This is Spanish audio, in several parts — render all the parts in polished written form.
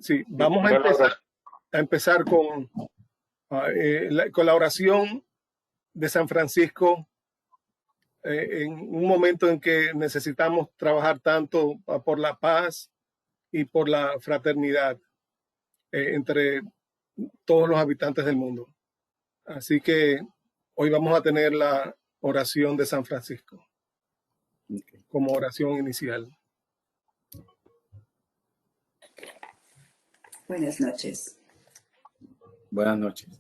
Sí, vamos a empezar con la oración de San Francisco en un momento en que necesitamos trabajar tanto por la paz y por la fraternidad entre todos los habitantes del mundo. Así que hoy vamos a tener la oración de San Francisco como oración inicial. Buenas noches. Buenas noches.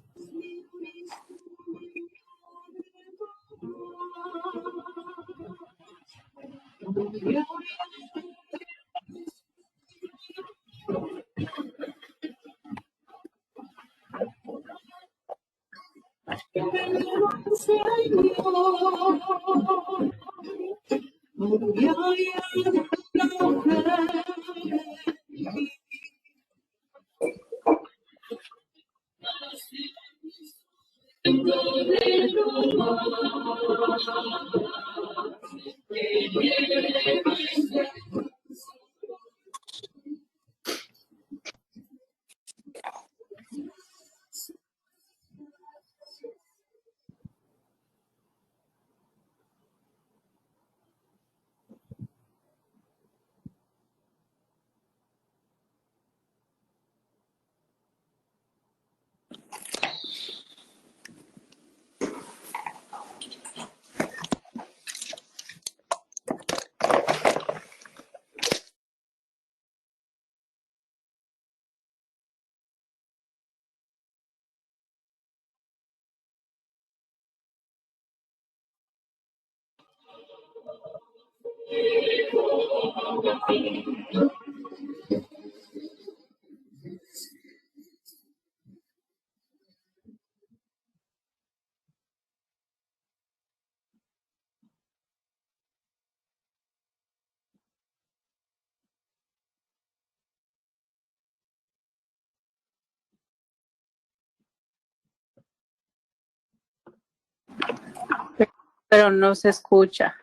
Pero no se escucha.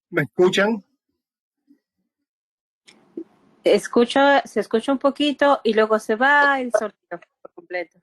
¿Me escuchan? Se escucha un poquito y luego se va el sonido por completo.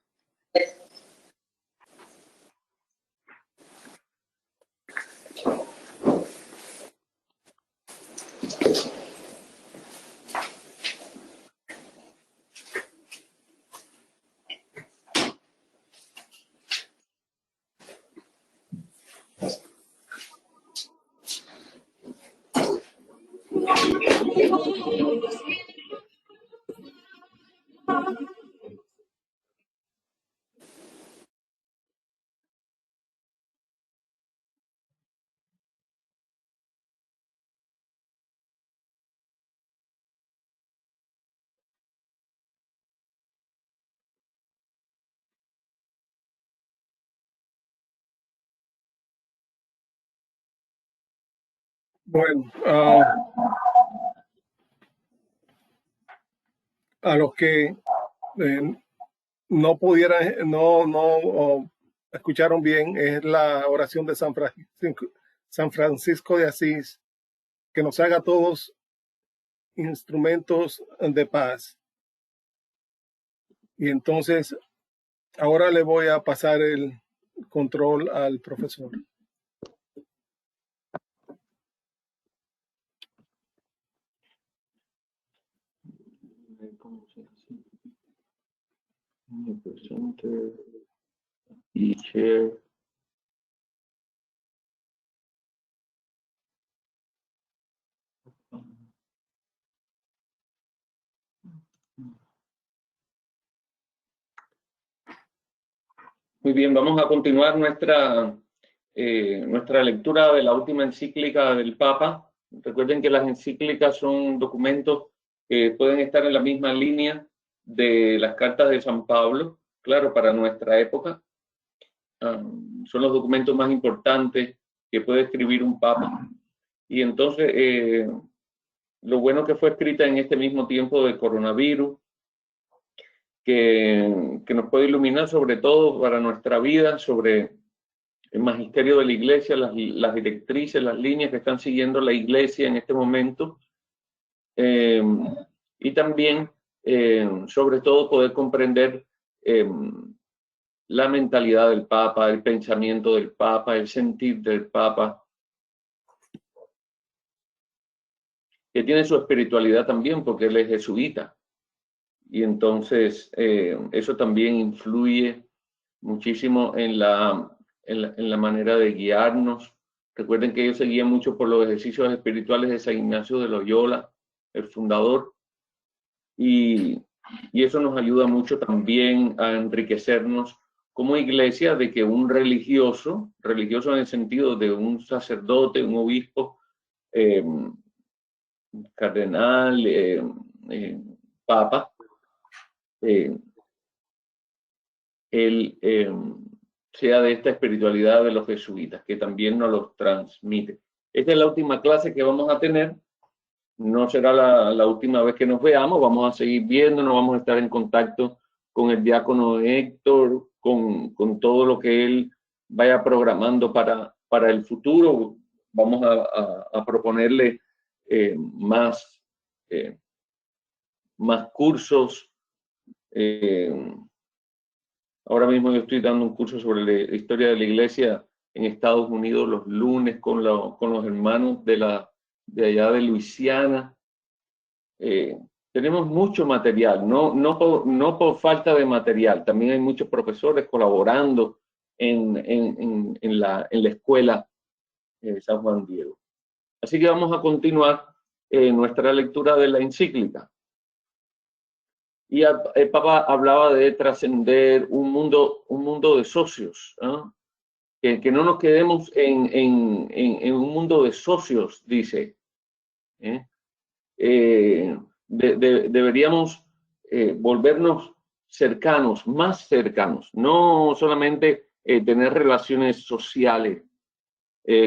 Bueno, a los que no escucharon bien, es la oración de San Francisco de Asís, que nos haga todos instrumentos de paz. Y entonces, ahora le voy a pasar el control al profesor. Y share. Muy bien, vamos a continuar nuestra lectura de la última encíclica del Papa. Recuerden que las encíclicas son documentos que pueden estar en la misma línea de las cartas de San Pablo, claro, para nuestra época. Son los documentos más importantes que puede escribir un Papa. Y entonces lo bueno que fue escrita en este mismo tiempo de coronavirus, que nos puede iluminar sobre todo para nuestra vida, sobre el magisterio de la iglesia, las directrices, las líneas que están siguiendo la iglesia en este momento, y también, sobre todo, poder comprender la mentalidad del Papa, el pensamiento del Papa, el sentir del Papa, que tiene su espiritualidad también, porque él es jesuita. Y entonces eso también influye muchísimo en la manera de guiarnos. Recuerden que ellos se guían mucho por los ejercicios espirituales de San Ignacio de Loyola, el fundador, y eso nos ayuda mucho también a enriquecernos como iglesia, de que un religioso en el sentido de un sacerdote, un obispo, cardenal, papa, él sea de esta espiritualidad de los jesuitas, que también nos los transmite. Esta es la última clase que vamos a tener. No será la última vez que nos veamos. Vamos a seguir viéndonos, vamos a estar en contacto con el diácono Héctor, con todo lo que él vaya programando para el futuro. Vamos a proponerle más cursos. Ahora mismo yo estoy dando un curso sobre la historia de la iglesia en Estados Unidos los lunes con los hermanos de allá de Luisiana. Tenemos mucho material, no por falta de material, también hay muchos profesores colaborando en la escuela San Juan Diego. Así que vamos a continuar nuestra lectura de la encíclica. Y el Papa hablaba de trascender un mundo de socios, ¿no? Que no nos quedemos en un mundo de socios, dice. Deberíamos volvernos cercanos, más cercanos, no solamente tener relaciones sociales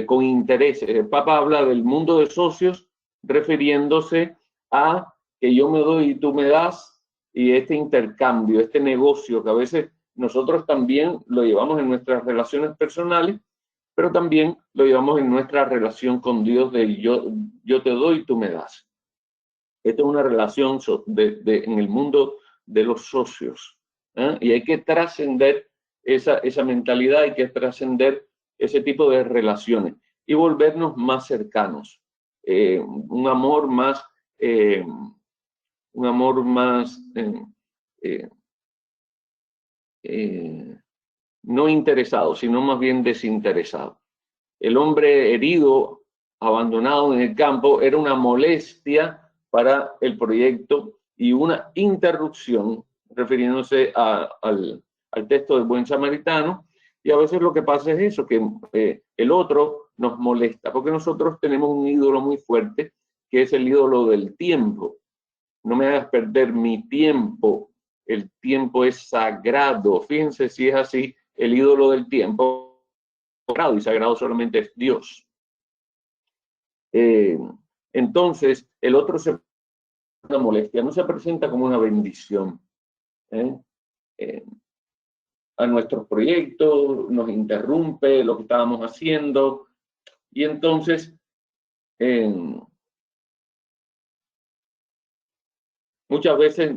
con intereses. El Papa habla del mundo de socios refiriéndose a que yo me doy y tú me das, y este intercambio, este negocio que a veces nosotros también lo llevamos en nuestras relaciones personales, pero también lo llevamos en nuestra relación con Dios de yo te doy y tú me das. Esta es una relación en el mundo de los socios, y hay que trascender esa mentalidad, hay que trascender ese tipo de relaciones y volvernos más cercanos, un amor más no interesado, sino más bien desinteresado. El hombre herido, abandonado en el campo, era una molestia para el proyecto y una interrupción, refiriéndose al texto del buen samaritano. Y a veces lo que pasa es eso, que el otro nos molesta, porque nosotros tenemos un ídolo muy fuerte, que es el ídolo del tiempo. No me hagas perder mi tiempo, el tiempo es sagrado. Fíjense si es así, el ídolo del tiempo, sagrado, y sagrado solamente es Dios. Entonces, el otro se una molestia, no se presenta como una bendición a nuestros proyectos, nos interrumpe lo que estábamos haciendo, y entonces muchas veces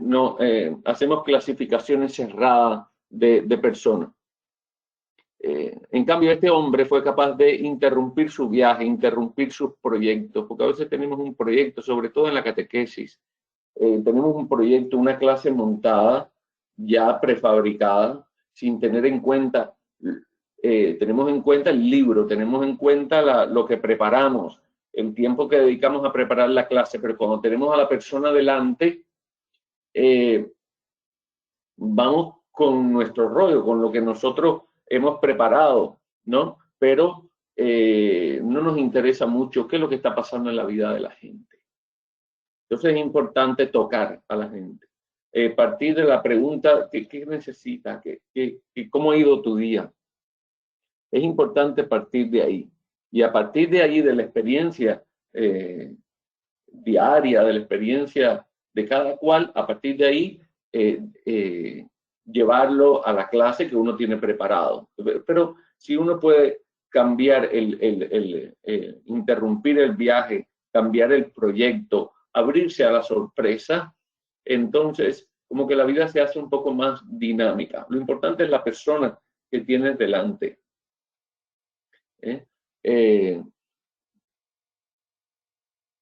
hacemos clasificaciones cerradas de personas. En cambio, este hombre fue capaz de interrumpir su viaje, interrumpir sus proyectos, porque a veces tenemos un proyecto, sobre todo en la catequesis, tenemos un proyecto, una clase montada, ya prefabricada, sin tener en cuenta, tenemos en cuenta el libro, tenemos en cuenta lo que preparamos, el tiempo que dedicamos a preparar la clase, pero cuando tenemos a la persona delante, vamos con nuestro rollo, con lo que nosotros hemos preparado, ¿no? Pero no nos interesa mucho qué es lo que está pasando en la vida de la gente. Entonces es importante tocar a la gente. Partir de la pregunta, ¿qué necesitas? ¿Cómo ha ido tu día? Es importante partir de ahí. Y a partir de ahí, de la experiencia de diaria, de la experiencia de cada cual, a partir de ahí llevarlo a la clase que uno tiene preparado. Pero si uno puede cambiar interrumpir el viaje, cambiar el proyecto, abrirse a la sorpresa, entonces como que la vida se hace un poco más dinámica. Lo importante es la persona que tienes delante.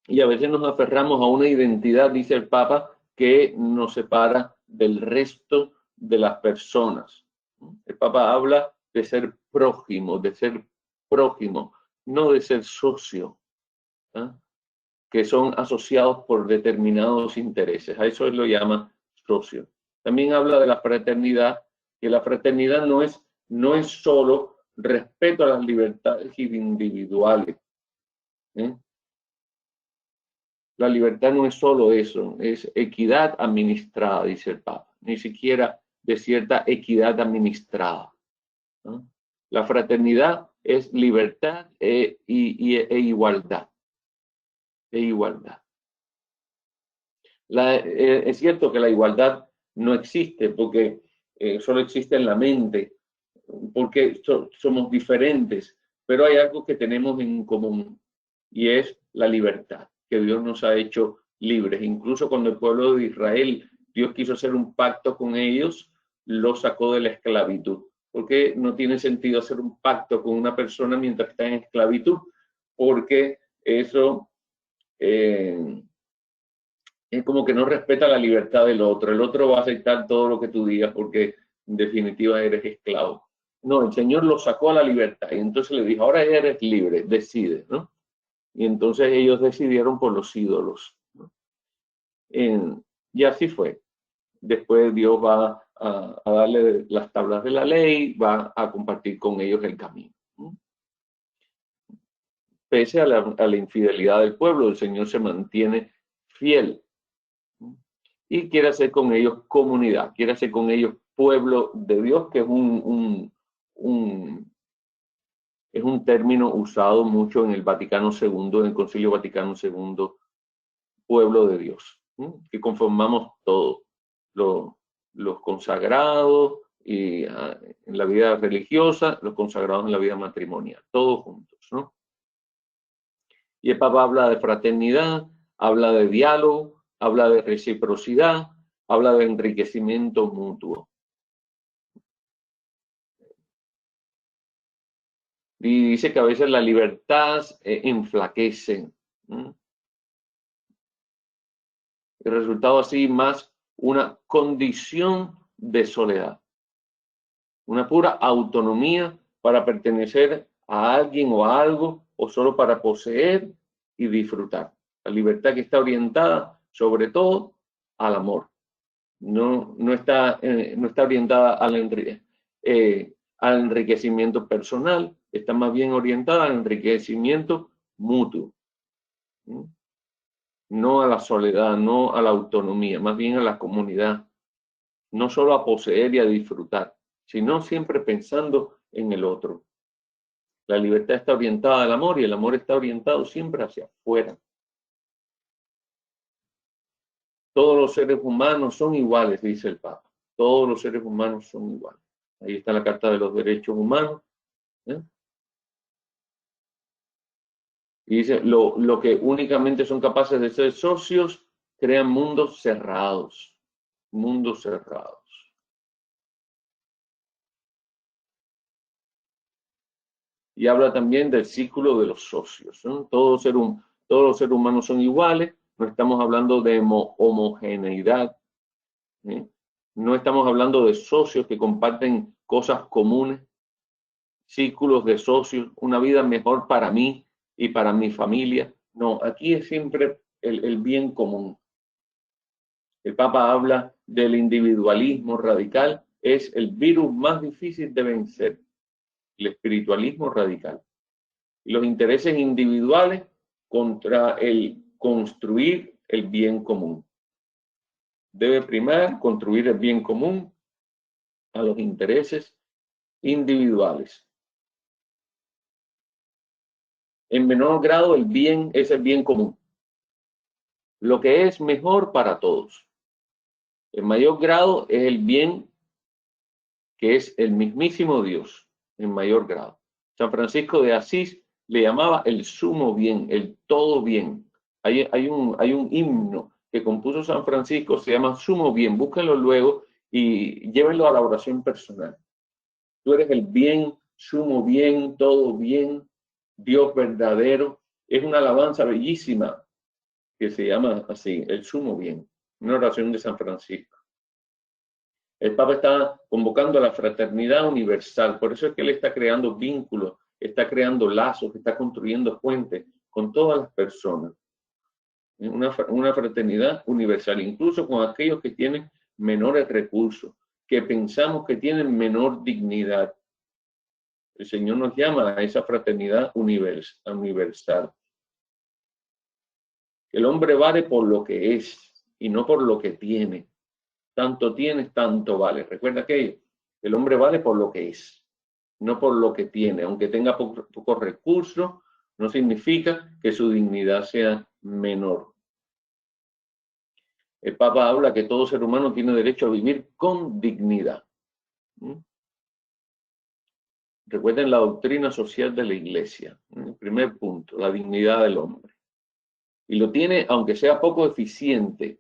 Y a veces nos aferramos a una identidad, dice el Papa, que nos separa del resto de las personas. El Papa habla de ser prójimo, no de ser socio, que son asociados por determinados intereses. A eso él lo llama socio. También habla de la fraternidad, que la fraternidad no es solo respeto a las libertades individuales. La libertad no es solo eso, es equidad administrada, dice el Papa, ni siquiera de cierta equidad administrada. La fraternidad es libertad e igualdad. Es cierto que la igualdad no existe porque solo existe en la mente, porque somos diferentes, pero hay algo que tenemos en común y es la libertad, que Dios nos ha hecho libres. Incluso cuando el pueblo de Israel, Dios quiso hacer un pacto con ellos, lo sacó de la esclavitud. Porque no tiene sentido hacer un pacto con una persona mientras está en esclavitud, porque eso es como que no respeta la libertad del otro. El otro va a aceptar todo lo que tú digas porque en definitiva eres esclavo. No, el Señor lo sacó a la libertad y entonces le dijo, ahora eres libre, decide, ¿no? Y entonces ellos decidieron por los ídolos, ¿no? Y así fue. Después Dios va a darle las tablas de la ley, va a compartir con ellos el camino. Pese a la infidelidad del pueblo, el Señor se mantiene fiel y quiere hacer con ellos comunidad, quiere hacer con ellos pueblo de Dios, que es un término usado mucho en el Vaticano II, en el Concilio Vaticano II, pueblo de Dios, que conformamos todos, los consagrados y en la vida religiosa, los consagrados en la vida matrimonial, todos juntos, ¿no? Y el Papa habla de fraternidad, habla de diálogo, habla de reciprocidad, habla de enriquecimiento mutuo. Y dice que a veces la libertad enflaquece. El resultado así más una condición de soledad. Una pura autonomía para pertenecer a alguien o a algo, o solo para poseer y disfrutar. La libertad que está orientada sobre todo al amor. No está orientada al enriquecimiento personal, está más bien orientada al enriquecimiento mutuo. No a la soledad, no a la autonomía, más bien a la comunidad. No solo a poseer y a disfrutar, sino siempre pensando en el otro. La libertad está orientada al amor y el amor está orientado siempre hacia afuera. Todos los seres humanos son iguales, dice el Papa. Todos los seres humanos son iguales. Ahí está la Carta de los Derechos Humanos. Y dice, lo que únicamente son capaces de ser socios, crean mundos cerrados. Mundos cerrados. Y habla también del círculo de los socios, ¿no? Todos los seres humanos son iguales, no estamos hablando de homogeneidad, ¿sí? No estamos hablando de socios que comparten cosas comunes, círculos de socios, una vida mejor para mí y para mi familia. No, aquí es siempre el bien común. El Papa habla del individualismo radical, es el virus más difícil de vencer. El espiritualismo radical. Los intereses individuales contra el construir el bien común. Debe primar construir el bien común a los intereses individuales. En menor grado el bien es el bien común. lo que es mejor para todos. El mayor grado es el bien que es el mismísimo Dios, en mayor grado. San Francisco de Asís le llamaba el sumo bien, el todo bien. Hay un himno que compuso San Francisco, se llama Sumo Bien. Búsquenlo luego y llévenlo a la oración personal. Tú eres el bien, sumo bien, todo bien, Dios verdadero. Es una alabanza bellísima que se llama así, el sumo bien, una oración de San Francisco. El Papa está convocando a la fraternidad universal, por eso es que él está creando vínculos, está creando lazos, está construyendo puentes con todas las personas. Una fraternidad universal, incluso con aquellos que tienen menores recursos, que pensamos que tienen menor dignidad. El Señor nos llama a esa fraternidad universal. El hombre vale por lo que es y no por lo que tiene. Tanto tienes, tanto vale. Recuerda aquello. El hombre vale por lo que es, no por lo que tiene. Aunque tenga pocos recursos, no significa que su dignidad sea menor. El Papa habla que todo ser humano tiene derecho a vivir con dignidad. Recuerden la doctrina social de la Iglesia. El primer punto, la dignidad del hombre. Y lo tiene, aunque sea poco eficiente,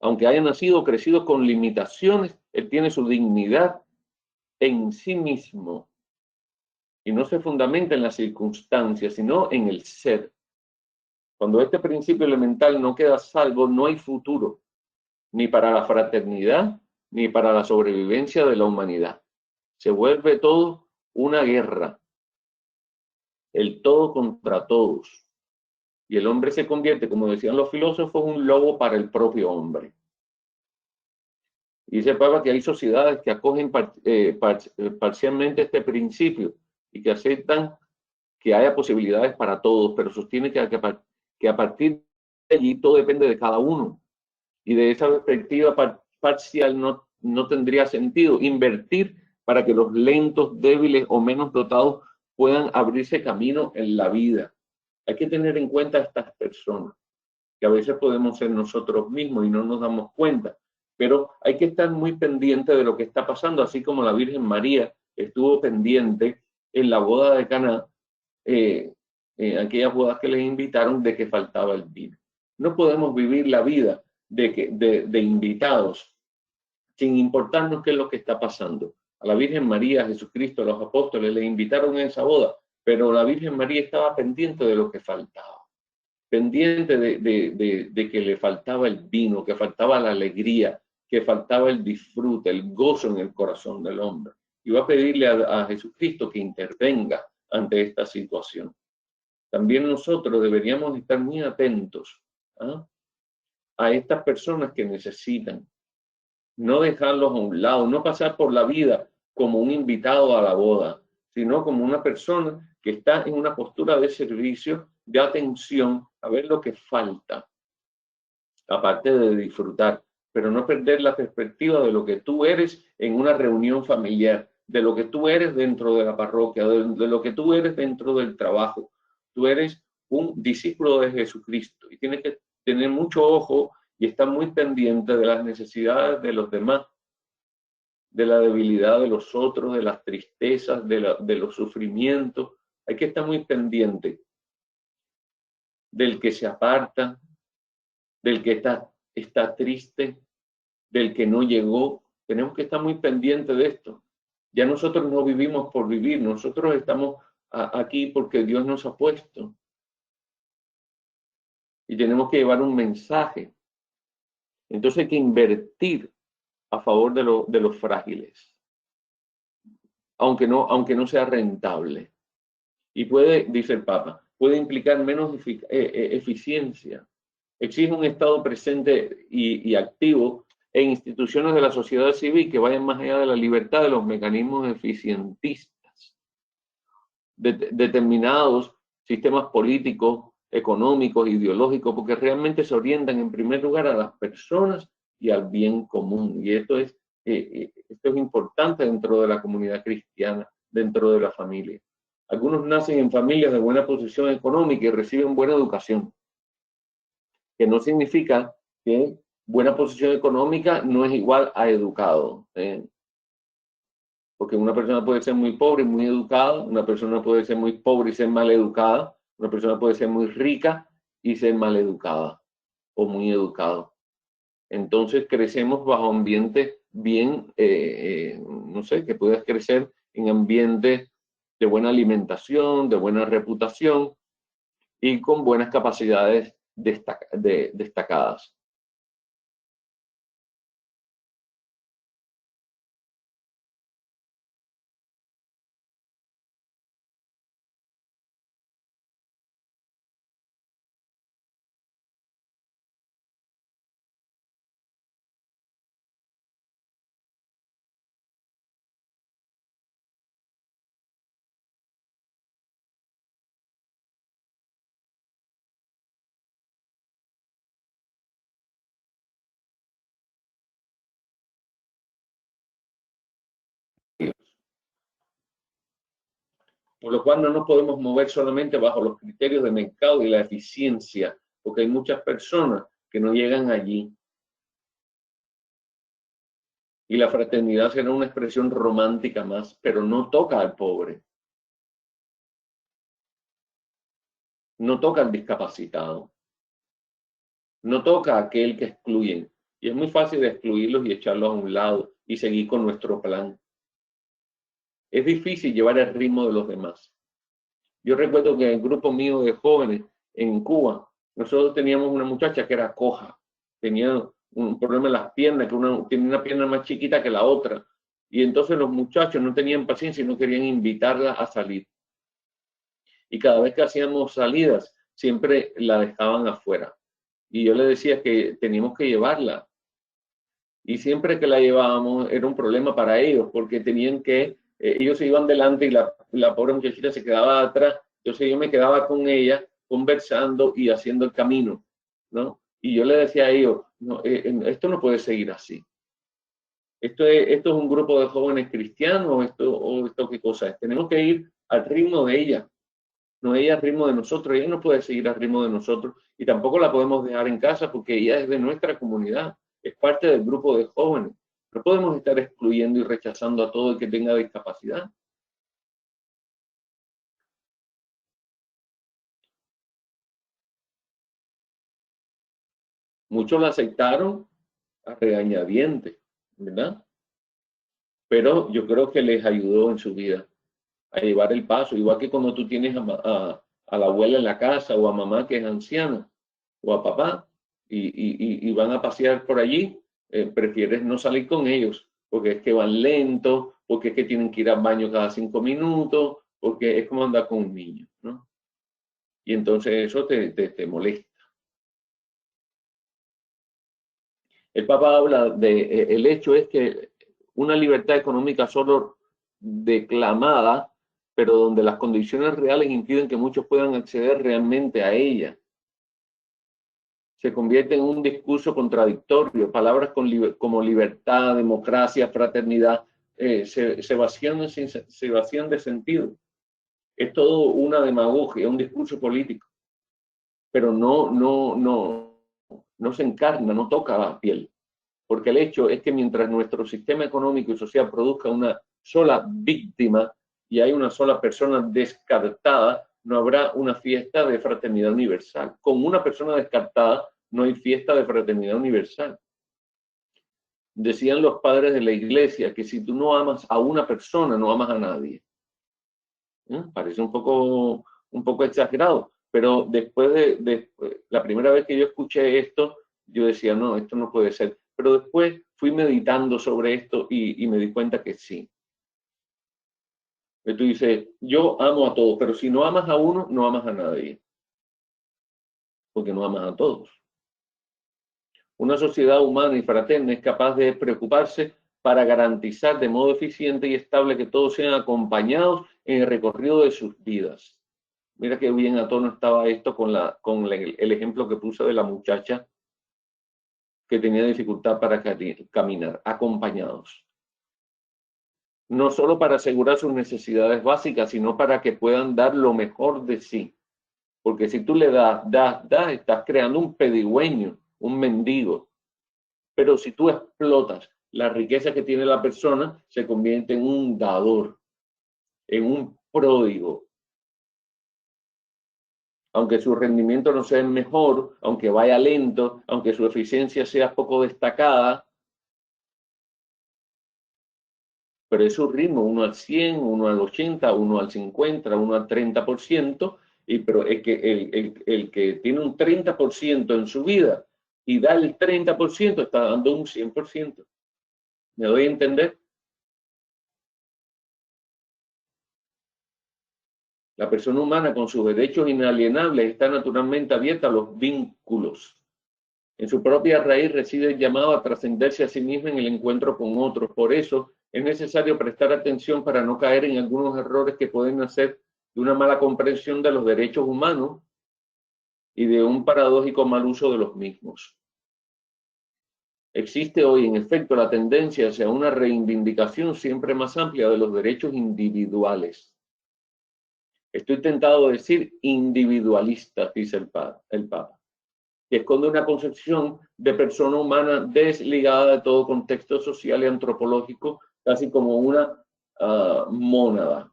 aunque haya nacido o crecido con limitaciones, él tiene su dignidad en sí mismo. Y no se fundamenta en las circunstancias, sino en el ser. Cuando este principio elemental no queda salvo, no hay futuro, ni para la fraternidad, ni para la sobrevivencia de la humanidad. Se vuelve todo una guerra, el todo contra todos. Y el hombre se convierte, como decían los filósofos, un lobo para el propio hombre. Y dice el Papa que hay sociedades que acogen parcialmente este principio y que aceptan que haya posibilidades para todos, pero sostiene que a partir de allí todo depende de cada uno. Y de esa perspectiva parcial no tendría sentido invertir para que los lentos, débiles o menos dotados puedan abrirse camino en la vida. Hay que tener en cuenta a estas personas, que a veces podemos ser nosotros mismos y no nos damos cuenta, pero hay que estar muy pendiente de lo que está pasando, así como la Virgen María estuvo pendiente en la boda de Caná, aquellas bodas que les invitaron, de que faltaba el vino. No podemos vivir la vida de invitados sin importarnos qué es lo que está pasando. A la Virgen María, a Jesucristo, a los apóstoles les invitaron a esa boda, pero la Virgen María estaba pendiente de lo que faltaba, pendiente de que le faltaba el vino, que faltaba la alegría, que faltaba el disfrute, el gozo en el corazón del hombre. Y va a pedirle a Jesucristo que intervenga ante esta situación. También nosotros deberíamos estar muy atentos a estas personas que necesitan, no dejarlos a un lado, no pasar por la vida como un invitado a la boda, sino como una persona que está en una postura de servicio, de atención, a ver lo que falta, aparte de disfrutar, pero no perder la perspectiva de lo que tú eres en una reunión familiar, de lo que tú eres dentro de la parroquia, de lo que tú eres dentro del trabajo. Tú eres un discípulo de Jesucristo y tienes que tener mucho ojo y estar muy pendiente de las necesidades de los demás, de la debilidad de los otros, de las tristezas, de los sufrimientos. Hay que estar muy pendiente del que se aparta, del que está triste, del que no llegó. Tenemos que estar muy pendientes de esto. Ya nosotros no vivimos por vivir, nosotros estamos aquí porque Dios nos ha puesto. Y tenemos que llevar un mensaje. Entonces hay que invertir a favor de los frágiles, aunque no sea rentable. Y puede, dice el Papa, puede implicar menos eficiencia. Exige un Estado presente y activo en instituciones de la sociedad civil que vayan más allá de la libertad de los mecanismos eficientistas. Determinados sistemas políticos, económicos, ideológicos, porque realmente se orientan en primer lugar a las personas y al bien común. Y esto es importante dentro de la comunidad cristiana, dentro de la familia. Algunos nacen en familias de buena posición económica y reciben buena educación. que no significa que buena posición económica no es igual a educado. Porque una persona puede ser muy pobre y muy educada, una persona puede ser muy pobre y ser mal educada, una persona puede ser muy rica y ser mal educada o muy educado. Entonces crecemos bajo ambientes bien, no sé, que puedas crecer en ambientes de buena alimentación, de buena reputación y con buenas capacidades destacadas. Por lo cual no nos podemos mover solamente bajo los criterios de mercado y la eficiencia, porque hay muchas personas que no llegan allí. Y la fraternidad será una expresión romántica más, pero no toca al pobre. No toca al discapacitado. No toca a aquel que excluyen. Y es muy fácil de excluirlos y echarlos a un lado y seguir con nuestro plan. Es difícil llevar el ritmo de los demás. Yo recuerdo que en el grupo mío de jóvenes en Cuba, nosotros teníamos una muchacha que era coja. Tenía un problema en las piernas, que tenía una pierna más chiquita que la otra. Y entonces los muchachos no tenían paciencia y no querían invitarla a salir. Y cada vez que hacíamos salidas, siempre la dejaban afuera. Y yo le decía que teníamos que llevarla. Y siempre que la llevábamos era un problema para ellos, porque tenían que, ellos se iban delante y la pobre muchachita se quedaba atrás. Entonces yo me quedaba con ella conversando y haciendo el camino, ¿no? Y yo le decía a ellos, no, esto no puede seguir así. Esto es un grupo de jóvenes cristianos o esto qué cosa es. Tenemos que ir al ritmo de ella, no ella al ritmo de nosotros. Ella no puede seguir al ritmo de nosotros y tampoco la podemos dejar en casa porque ella es de nuestra comunidad, es parte del grupo de jóvenes. No podemos estar excluyendo y rechazando a todo el que tenga discapacidad. Muchos la aceptaron a regañadientes, ¿verdad? Pero yo creo que les ayudó en su vida a llevar el paso, igual que cuando tú tienes a la abuela en la casa o a mamá que es anciana o a papá y van a pasear por allí, prefieres no salir con ellos porque es que van lentos, porque es que tienen que ir al baño cada 5 minutos, porque es como andar con un niño, ¿no? Y entonces eso te molesta. El Papa habla de, el hecho es que una libertad económica solo declamada, pero donde las condiciones reales impiden que muchos puedan acceder realmente a ella, se convierte en un discurso contradictorio. Palabras como libertad, democracia, fraternidad, se vacían de sentido. Es todo una demagogia, un discurso político, pero no se encarna, no toca la piel. Porque el hecho es que mientras nuestro sistema económico y social produzca una sola víctima y hay una sola persona descartada, no habrá una fiesta de fraternidad universal. Con una persona descartada no hay fiesta de fraternidad universal. Decían los padres de la iglesia que si tú no amas a una persona, no amas a nadie. Parece un poco exagerado, pero después de la primera vez que yo escuché esto, yo decía, no, esto no puede ser. Pero después fui meditando sobre esto y me di cuenta que sí. Y tú dices, yo amo a todos, pero si no amas a uno, no amas a nadie. Porque no amas a todos. Una sociedad humana y fraterna es capaz de preocuparse para garantizar de modo eficiente y estable que todos sean acompañados en el recorrido de sus vidas. Mira qué bien a tono estaba esto con el ejemplo que puse de la muchacha que tenía dificultad para caminar, acompañados. No solo para asegurar sus necesidades básicas, sino para que puedan dar lo mejor de sí. Porque si tú le das, estás creando un pedigüeño, un mendigo. Pero si tú explotas la riqueza que tiene la persona, se convierte en un dador, en un pródigo. Aunque su rendimiento no sea el mejor, aunque vaya lento, aunque su eficiencia sea poco destacada, pero es su ritmo, 1 al 100, 1 al 80, 1 al 50, 1 al 30%, pero es que el que tiene un 30% en su vida y da el 30%, está dando un 100%. ¿Me doy a entender? La persona humana con sus derechos inalienables está naturalmente abierta a los vínculos. En su propia raíz reside el llamado a trascenderse a sí misma en el encuentro con otros. Por eso es necesario prestar atención para no caer en algunos errores que pueden nacer de una mala comprensión de los derechos humanos y de un paradójico mal uso de los mismos. Existe hoy, en efecto, la tendencia hacia una reivindicación siempre más amplia de los derechos individuales. Estoy tentado a decir individualista, dice el Papa, que esconde una concepción de persona humana desligada de todo contexto social y antropológico, casi como una mónada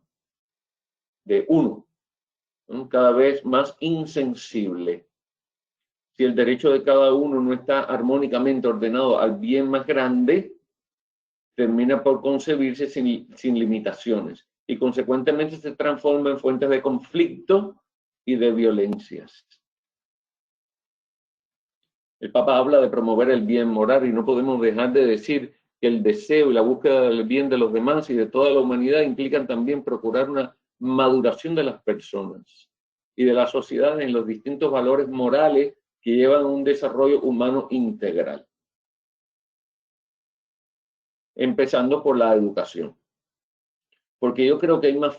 de uno, ¿no? Cada vez más insensible. Si el derecho de cada uno no está armónicamente ordenado al bien más grande, termina por concebirse sin limitaciones y consecuentemente se transforma en fuentes de conflicto y de violencias. El Papa habla de promover el bien moral y no podemos dejar de decir que el deseo y la búsqueda del bien de los demás y de toda la humanidad implican también procurar una maduración de las personas y de la sociedad en los distintos valores morales que llevan a un desarrollo humano integral. Empezando por la educación. Porque yo creo que hay más,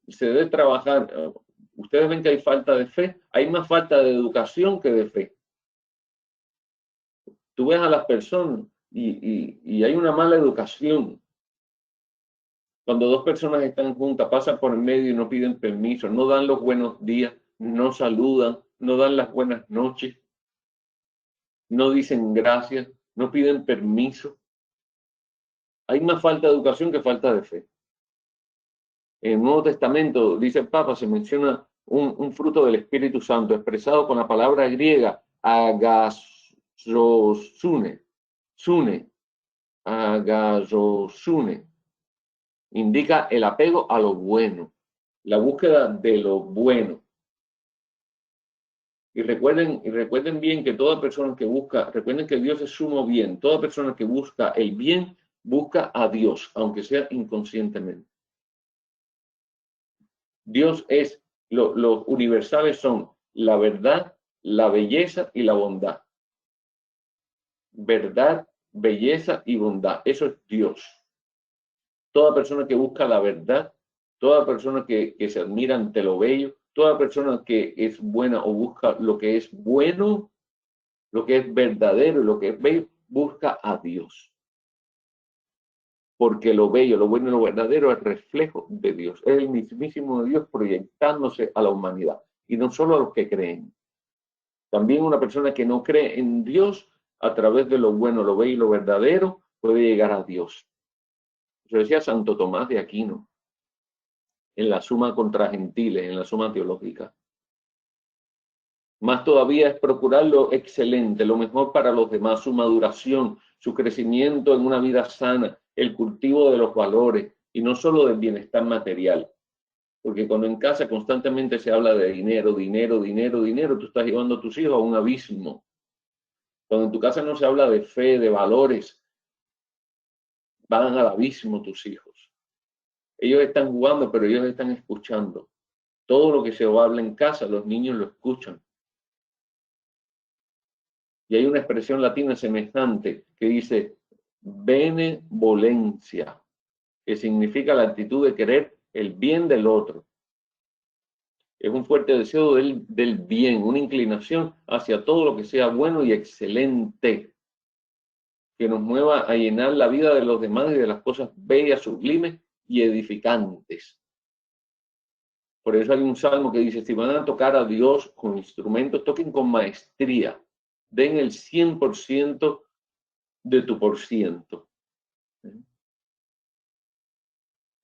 se debe trabajar, ustedes ven que hay falta de fe, hay más falta de educación que de fe. Tú ves a las personas y hay una mala educación. Cuando dos personas están juntas, pasan por el medio y no piden permiso, no dan los buenos días, no saludan, no dan las buenas noches, no dicen gracias, no piden permiso. Hay más falta de educación que falta de fe. En el Nuevo Testamento, dice el Papa, se menciona un fruto del Espíritu Santo expresado con la palabra griega agazosune, agazosune. Indica el apego a lo bueno, la búsqueda de lo bueno. Y recuerden bien que toda persona que busca, recuerden que Dios es sumo bien, toda persona que busca el bien, busca a Dios, aunque sea inconscientemente. Dios es, los universales son la verdad, la belleza y la bondad. Verdad, belleza y bondad. Eso es Dios. Toda persona que busca la verdad, toda persona que se admira ante lo bello, toda persona que es buena o busca lo que es bueno, lo que es verdadero y lo que es bello, busca a Dios. Porque lo bello, lo bueno y lo verdadero es reflejo de Dios. Es el mismísimo Dios proyectándose a la humanidad. Y no solo a los que creen. También una persona que no cree en Dios, a través de lo bueno, lo bello y lo verdadero, puede llegar a Dios. Eso decía Santo Tomás de Aquino, en la Suma contra Gentiles, en la Suma Teológica. Más todavía es procurar lo excelente, lo mejor para los demás, su maduración, su crecimiento en una vida sana, el cultivo de los valores y no solo del bienestar material. Porque cuando en casa constantemente se habla de dinero, dinero, dinero, dinero, tú estás llevando a tus hijos a un abismo. Cuando en tu casa no se habla de fe, de valores, van al abismo tus hijos. Ellos están jugando, pero ellos están escuchando. Todo lo que se habla en casa, los niños lo escuchan. Y hay una expresión latina semejante que dice benevolencia, que significa la actitud de querer el bien del otro. Es un fuerte deseo del bien, una inclinación hacia todo lo que sea bueno y excelente, que nos mueva a llenar la vida de los demás y de las cosas bellas, sublimes y edificantes. Por eso hay un salmo que dice, si van a tocar a Dios con instrumentos, toquen con maestría, den el 100% de tu por ciento.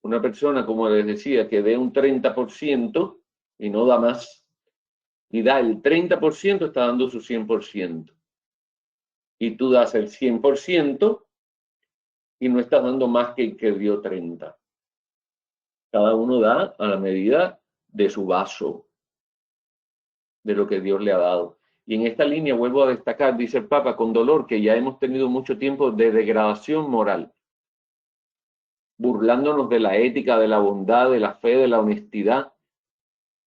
Una persona, como les decía, que dé un 30% y no da más, y da el 30%, está dando su 100%. Y tú das el 100% y no estás dando más que el que dio 30%. Cada uno da a la medida de su vaso, de lo que Dios le ha dado. Y en esta línea vuelvo a destacar, dice el Papa, con dolor, que ya hemos tenido mucho tiempo de degradación moral, burlándonos de la ética, de la bondad, de la fe, de la honestidad.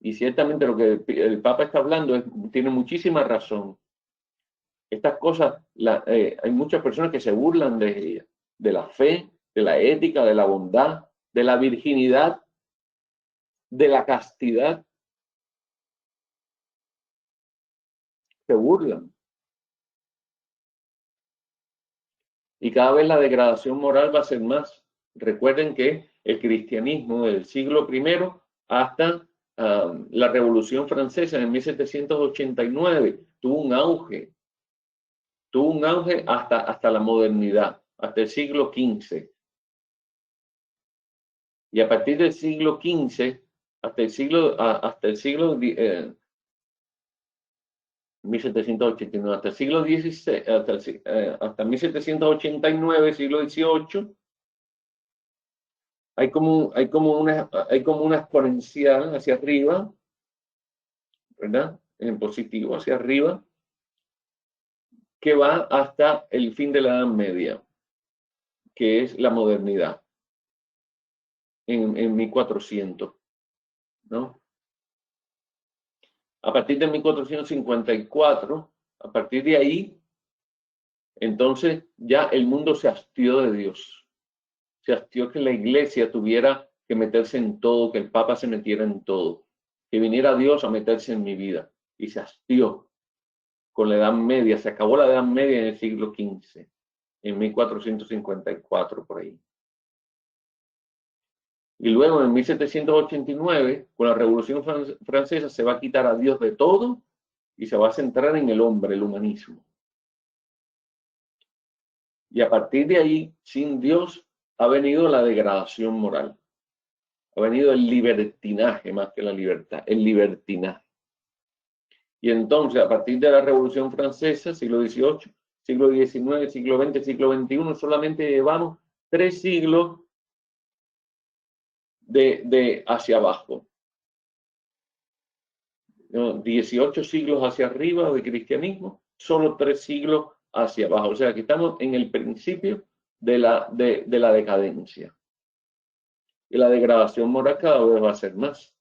Y ciertamente lo que el Papa está hablando tiene muchísima razón. Estas cosas, hay muchas personas que se burlan de ellas, de la fe, de la ética, de la bondad, de la virginidad, de la castidad. Se burlan. Y cada vez la degradación moral va a ser más. Recuerden que el cristianismo del siglo I hasta la Revolución Francesa en 1789 tuvo un auge. Tuvo un auge hasta la modernidad, hasta el siglo XV. Y a partir del siglo XV, hasta el siglo 1789, hasta el siglo XVI, hasta 1789, siglo XVIII, hay como una exponencial hacia arriba, ¿verdad? En positivo, hacia arriba, que va hasta el fin de la Edad Media, que es la modernidad, en 1400, ¿no? A partir de 1454, a partir de ahí, entonces ya el mundo se hastió de Dios. Se hastió que la iglesia tuviera que meterse en todo, que el Papa se metiera en todo, que viniera Dios a meterse en mi vida. Y se hastió con la Edad Media. Se acabó la Edad Media en el siglo XV, en 1454, por ahí. Y luego en 1789, con la Revolución Francesa, se va a quitar a Dios de todo y se va a centrar en el hombre, el humanismo. Y a partir de ahí, sin Dios, ha venido la degradación moral. Ha venido el libertinaje más que la libertad, el libertinaje. Y entonces, a partir de la Revolución Francesa, siglo XVIII, siglo XIX, siglo XX, siglo XXI, solamente llevamos 3 siglos de hacia abajo. 18 siglos hacia arriba de cristianismo, solo 3 siglos hacia abajo. O sea, que estamos en el principio de la decadencia. Y la degradación moral cada vez va a ser más.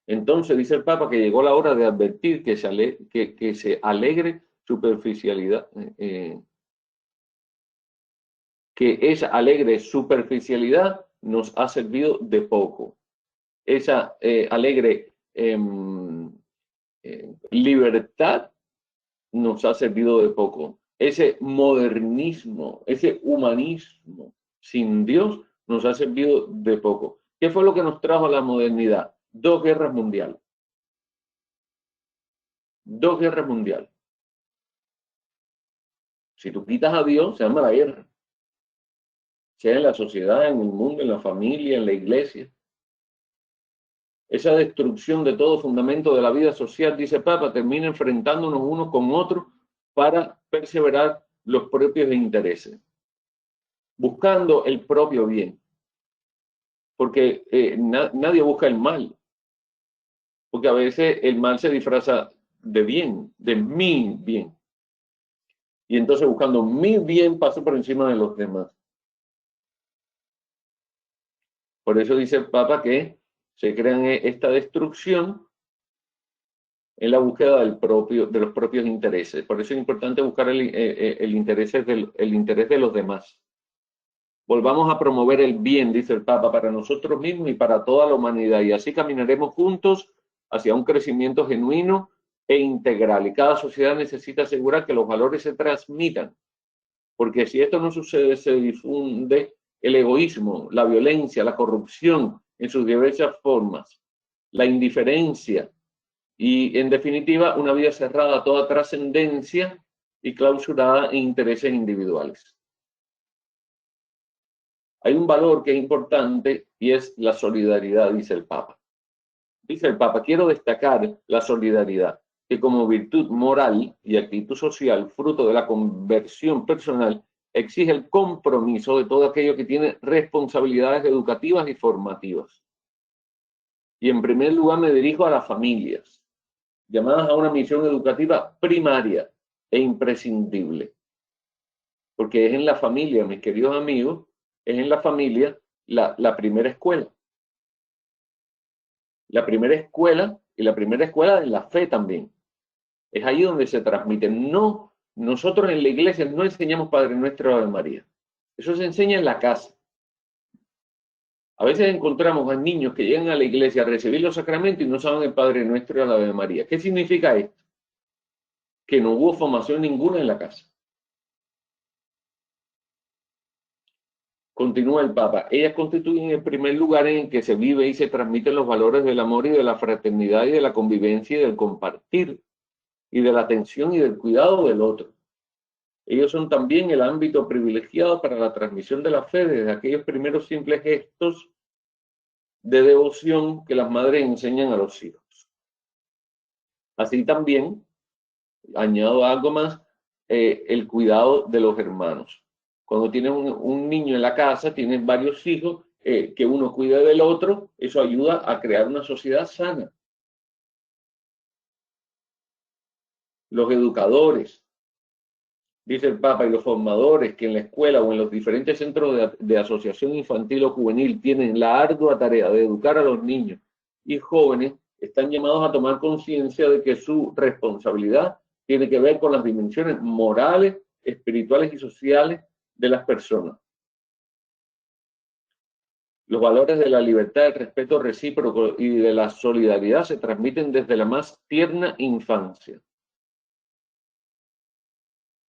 Entonces dice el Papa que llegó la hora de advertir que se alegre superficialidad, que esa alegre superficialidad nos ha servido de poco. Esa alegre libertad nos ha servido de poco. Ese modernismo, ese humanismo sin Dios nos ha servido de poco. ¿Qué fue lo que nos trajo a la modernidad? 2 guerras mundiales. 2 guerras mundiales. Si tú quitas a Dios, se llama la guerra. Sea en la sociedad, en el mundo, en la familia, en la iglesia. Esa destrucción de todo fundamento de la vida social, dice el Papa, termina enfrentándonos unos con otros para perseverar los propios intereses, buscando el propio bien. Porque nadie busca el mal. Porque a veces el mal se disfraza de bien, de mi bien. Y entonces buscando mi bien paso por encima de los demás. Por eso dice el Papa que se crea esta destrucción en la búsqueda de los propios intereses. Por eso es importante buscar el interés de los demás. Volvamos a promover el bien, dice el Papa, para nosotros mismos y para toda la humanidad. Y así caminaremos juntos hacia un crecimiento genuino e integral. Y cada sociedad necesita asegurar que los valores se transmitan. Porque si esto no sucede, se difunde el egoísmo, la violencia, la corrupción en sus diversas formas, la indiferencia y, en definitiva, una vida cerrada a toda trascendencia y clausurada en intereses individuales. Hay un valor que es importante y es la solidaridad, dice el Papa. Dice el Papa, quiero destacar la solidaridad, que como virtud moral y actitud social, fruto de la conversión personal, exige el compromiso de todo aquello que tiene responsabilidades educativas y formativas. Y en primer lugar me dirijo a las familias, llamadas a una misión educativa primaria e imprescindible. Porque es en la familia, mis queridos amigos, es en la familia la primera escuela. La primera escuela y la primera escuela de la fe también. Es ahí donde se transmite. No, nosotros en la iglesia no enseñamos Padre Nuestro, Ave María. Eso se enseña en la casa. A veces encontramos a niños que llegan a la iglesia a recibir los sacramentos y no saben el Padre Nuestro y la Ave María. ¿Qué significa esto? Que no hubo formación ninguna en la casa. Continúa el Papa. Ellas constituyen el primer lugar en el que se vive y se transmiten los valores del amor y de la fraternidad y de la convivencia y del compartir y de la atención y del cuidado del otro. Ellos son también el ámbito privilegiado para la transmisión de la fe desde aquellos primeros simples gestos de devoción que las madres enseñan a los hijos. Así también, añado algo más, el cuidado de los hermanos. Cuando tienes un niño en la casa, tienes varios hijos, que uno cuida del otro, eso ayuda a crear una sociedad sana. Los educadores, dice el Papa, y los formadores que en la escuela o en los diferentes centros de asociación infantil o juvenil tienen la ardua tarea de educar a los niños y jóvenes, están llamados a tomar conciencia de que su responsabilidad tiene que ver con las dimensiones morales, espirituales y sociales de las personas. Los valores de la libertad, el respeto recíproco y de la solidaridad se transmiten desde la más tierna infancia.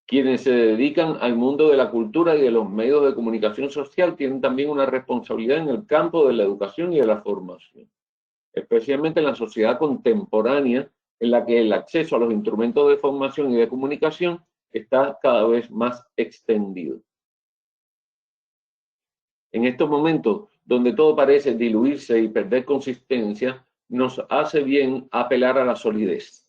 Quienes se dedican al mundo de la cultura y de los medios de comunicación social tienen también una responsabilidad en el campo de la educación y de la formación, especialmente en la sociedad contemporánea, en la que el acceso a los instrumentos de formación y de comunicación está cada vez más extendido. En estos momentos, donde todo parece diluirse y perder consistencia, nos hace bien apelar a la solidez,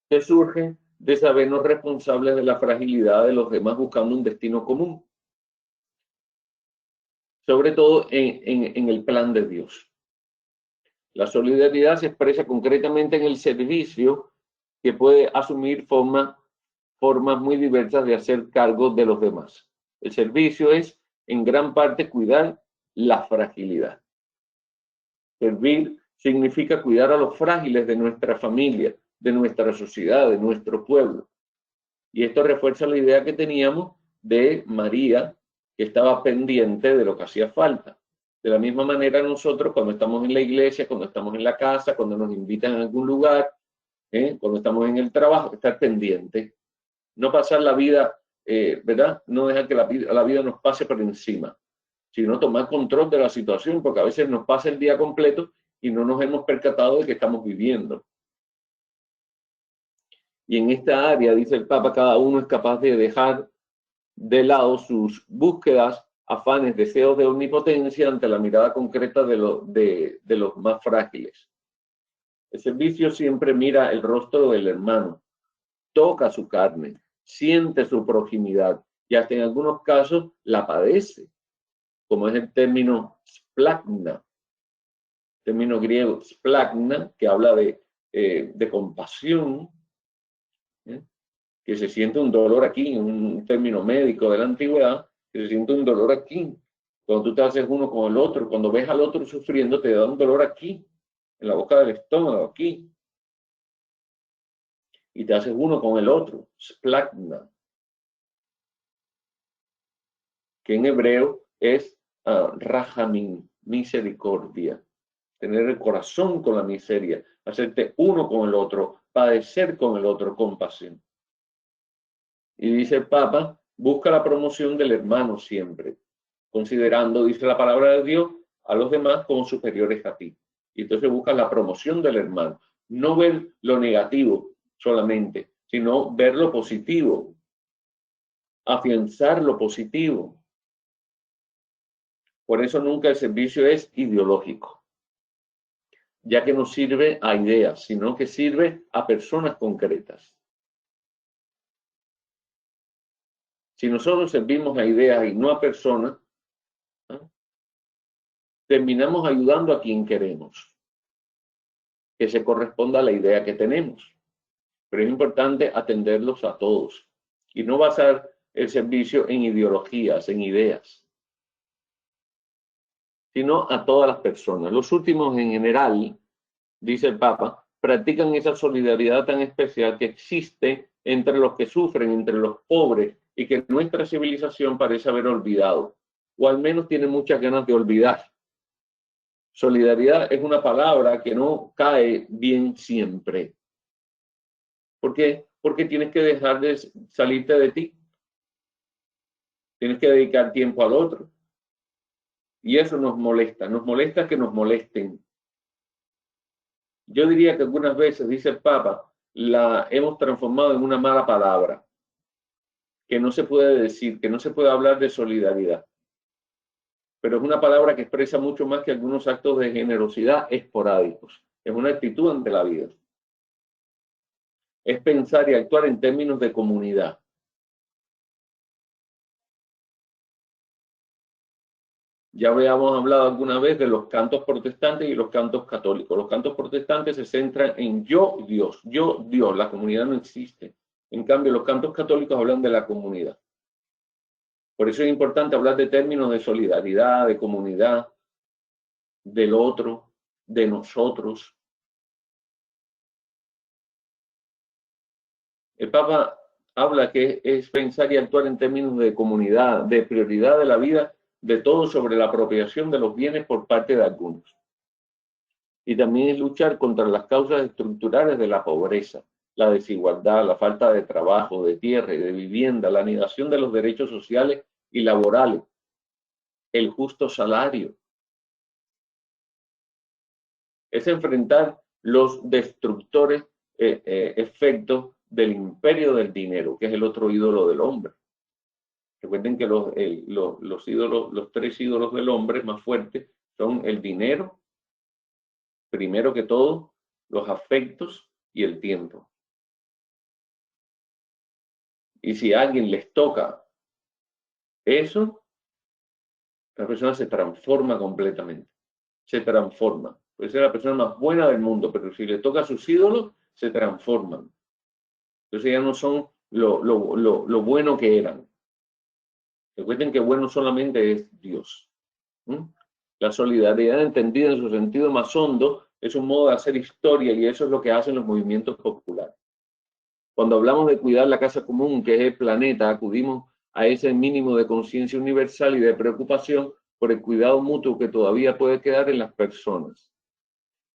que surge de sabernos responsables de la fragilidad de los demás buscando un destino común, sobre todo en el plan de Dios. La solidaridad se expresa concretamente en el servicio, que puede asumir formas muy diversas de hacer cargo de los demás. El servicio es, en gran parte, cuidar la fragilidad. Servir significa cuidar a los frágiles de nuestra familia, de nuestra sociedad, de nuestro pueblo. Y esto refuerza la idea que teníamos de María, que estaba pendiente de lo que hacía falta. De la misma manera nosotros, cuando estamos en la iglesia, cuando estamos en la casa, cuando nos invitan a algún lugar, cuando estamos en el trabajo, estar pendiente. No pasar la vida, ¿verdad? No dejar que la vida nos pase por encima, sino tomar control de la situación, porque a veces nos pasa el día completo y no nos hemos percatado de que estamos viviendo. Y en esta área, dice el Papa, cada uno es capaz de dejar de lado sus búsquedas, afanes, deseos de omnipotencia ante la mirada concreta de los más frágiles. El servicio siempre mira el rostro del hermano, toca su carne, siente su proximidad y hasta en algunos casos la padece, como es el término splagna, término griego splagna, que habla de compasión, que se siente un dolor aquí, un término médico de la antigüedad, que se siente un dolor aquí. Cuando tú te haces uno con el otro, cuando ves al otro sufriendo, te da un dolor aquí, en la boca del estómago, aquí. Y te haces uno con el otro, splagna, que en hebreo es rahamim, misericordia. Tener el corazón con la miseria, hacerte uno con el otro, padecer con el otro, compasión. Y dice el Papa, busca la promoción del hermano siempre, considerando, dice la palabra de Dios, a los demás como superiores a ti. Y entonces buscas la promoción del hermano. No ver lo negativo solamente, sino ver lo positivo. Afianzar lo positivo. Por eso nunca el servicio es ideológico, ya que no sirve a ideas, sino que sirve a personas concretas. Si nosotros servimos a ideas y no a personas, terminamos ayudando a quien queremos, que se corresponda a la idea que tenemos. Pero es importante atenderlos a todos y no basar el servicio en ideologías, en ideas, sino a todas las personas. Los últimos en general, dice el Papa, practican esa solidaridad tan especial que existe entre los que sufren, entre los pobres, y que nuestra civilización parece haber olvidado, o al menos tiene muchas ganas de olvidar. Solidaridad es una palabra que no cae bien siempre. ¿Por qué? Porque tienes que dejar de salirte de ti. Tienes que dedicar tiempo al otro. Y eso nos molesta que nos molesten. Yo diría que algunas veces, dice el Papa, la hemos transformado en una mala palabra, que no se puede decir, que no se puede hablar de solidaridad. Pero es una palabra que expresa mucho más que algunos actos de generosidad esporádicos. Es una actitud ante la vida. Es pensar y actuar en términos de comunidad. Ya habíamos hablado alguna vez de los cantos protestantes y los cantos católicos. Los cantos protestantes se centran en yo, Dios, la comunidad no existe. En cambio, los cantos católicos hablan de la comunidad. Por eso es importante hablar de términos de solidaridad, de comunidad, del otro, de nosotros. El Papa habla que es pensar y actuar en términos de comunidad, de prioridad de la vida de todos sobre la apropiación de los bienes por parte de algunos. Y también es luchar contra las causas estructurales de la pobreza, la desigualdad, la falta de trabajo, de tierra y de vivienda, la negación de los derechos sociales y laborales, el justo salario. Es enfrentar los destructores efectos del imperio del dinero, que es el otro ídolo del hombre. Recuerden que los ídolos, los tres ídolos del hombre más fuertes son el dinero, primero que todo, los afectos y el tiempo. Y si a alguien les toca eso, la persona se transforma completamente. Se transforma. Puede ser la persona más buena del mundo, pero si le toca a sus ídolos, se transforman. Entonces ya no son lo bueno que eran. Recuerden que bueno solamente es Dios. La solidaridad entendida en su sentido más hondo es un modo de hacer historia y eso es lo que hacen los movimientos populares. Cuando hablamos de cuidar la casa común, que es el planeta, acudimos a ese mínimo de conciencia universal y de preocupación por el cuidado mutuo que todavía puede quedar en las personas.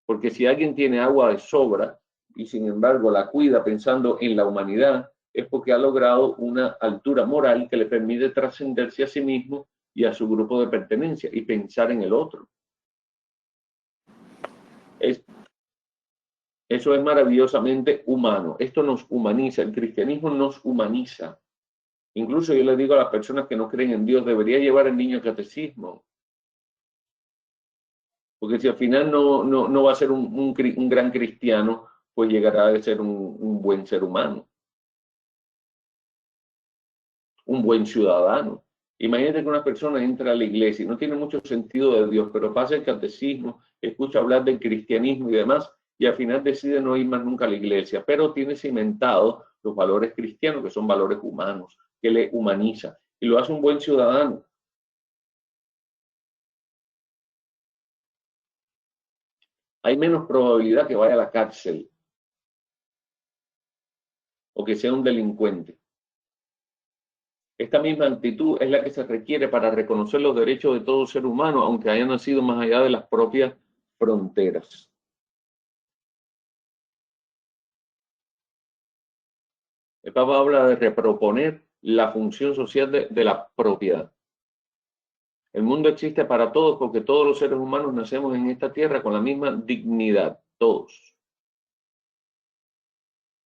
Porque si alguien tiene agua de sobra y sin embargo la cuida pensando en la humanidad, es porque ha logrado una altura moral que le permite trascenderse a sí mismo y a su grupo de pertenencia y pensar en el otro. Eso es maravillosamente humano. Esto nos humaniza. El cristianismo nos humaniza. Incluso yo le digo a las personas que no creen en Dios, debería llevar el niño al catecismo. Porque si al final no va a ser un gran cristiano, pues llegará a ser un buen ser humano. Un buen ciudadano. Imagínate que una persona entra a la iglesia y no tiene mucho sentido de Dios, pero pasa el catecismo, escucha hablar del cristianismo y demás, y al final decide no ir más nunca a la iglesia, pero tiene cimentado los valores cristianos, que son valores humanos, que le humaniza, y lo hace un buen ciudadano. Hay menos probabilidad que vaya a la cárcel o que sea un delincuente. Esta misma actitud es la que se requiere para reconocer los derechos de todo ser humano, aunque haya nacido más allá de las propias fronteras. El Papa habla de reproponer la función social de la propiedad. El mundo existe para todos porque todos los seres humanos nacemos en esta tierra con la misma dignidad, todos.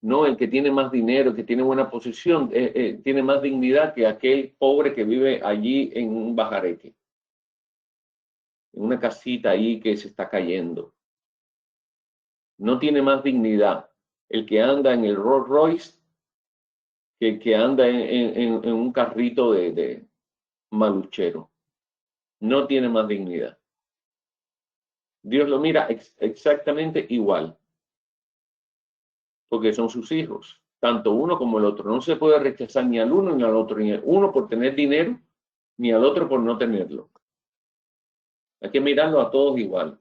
No el que tiene más dinero, el que tiene buena posición, tiene más dignidad que aquel pobre que vive allí en un bajareque, en una casita ahí que se está cayendo. No tiene más dignidad el que anda en el Rolls Royce que el que anda en un carrito de maluchero. No tiene más dignidad. Dios lo mira exactamente igual, porque son sus hijos, tanto uno como el otro. No se puede rechazar ni al uno ni al otro, ni al uno por tener dinero, ni al otro por no tenerlo. Hay que mirarlo a todos igual.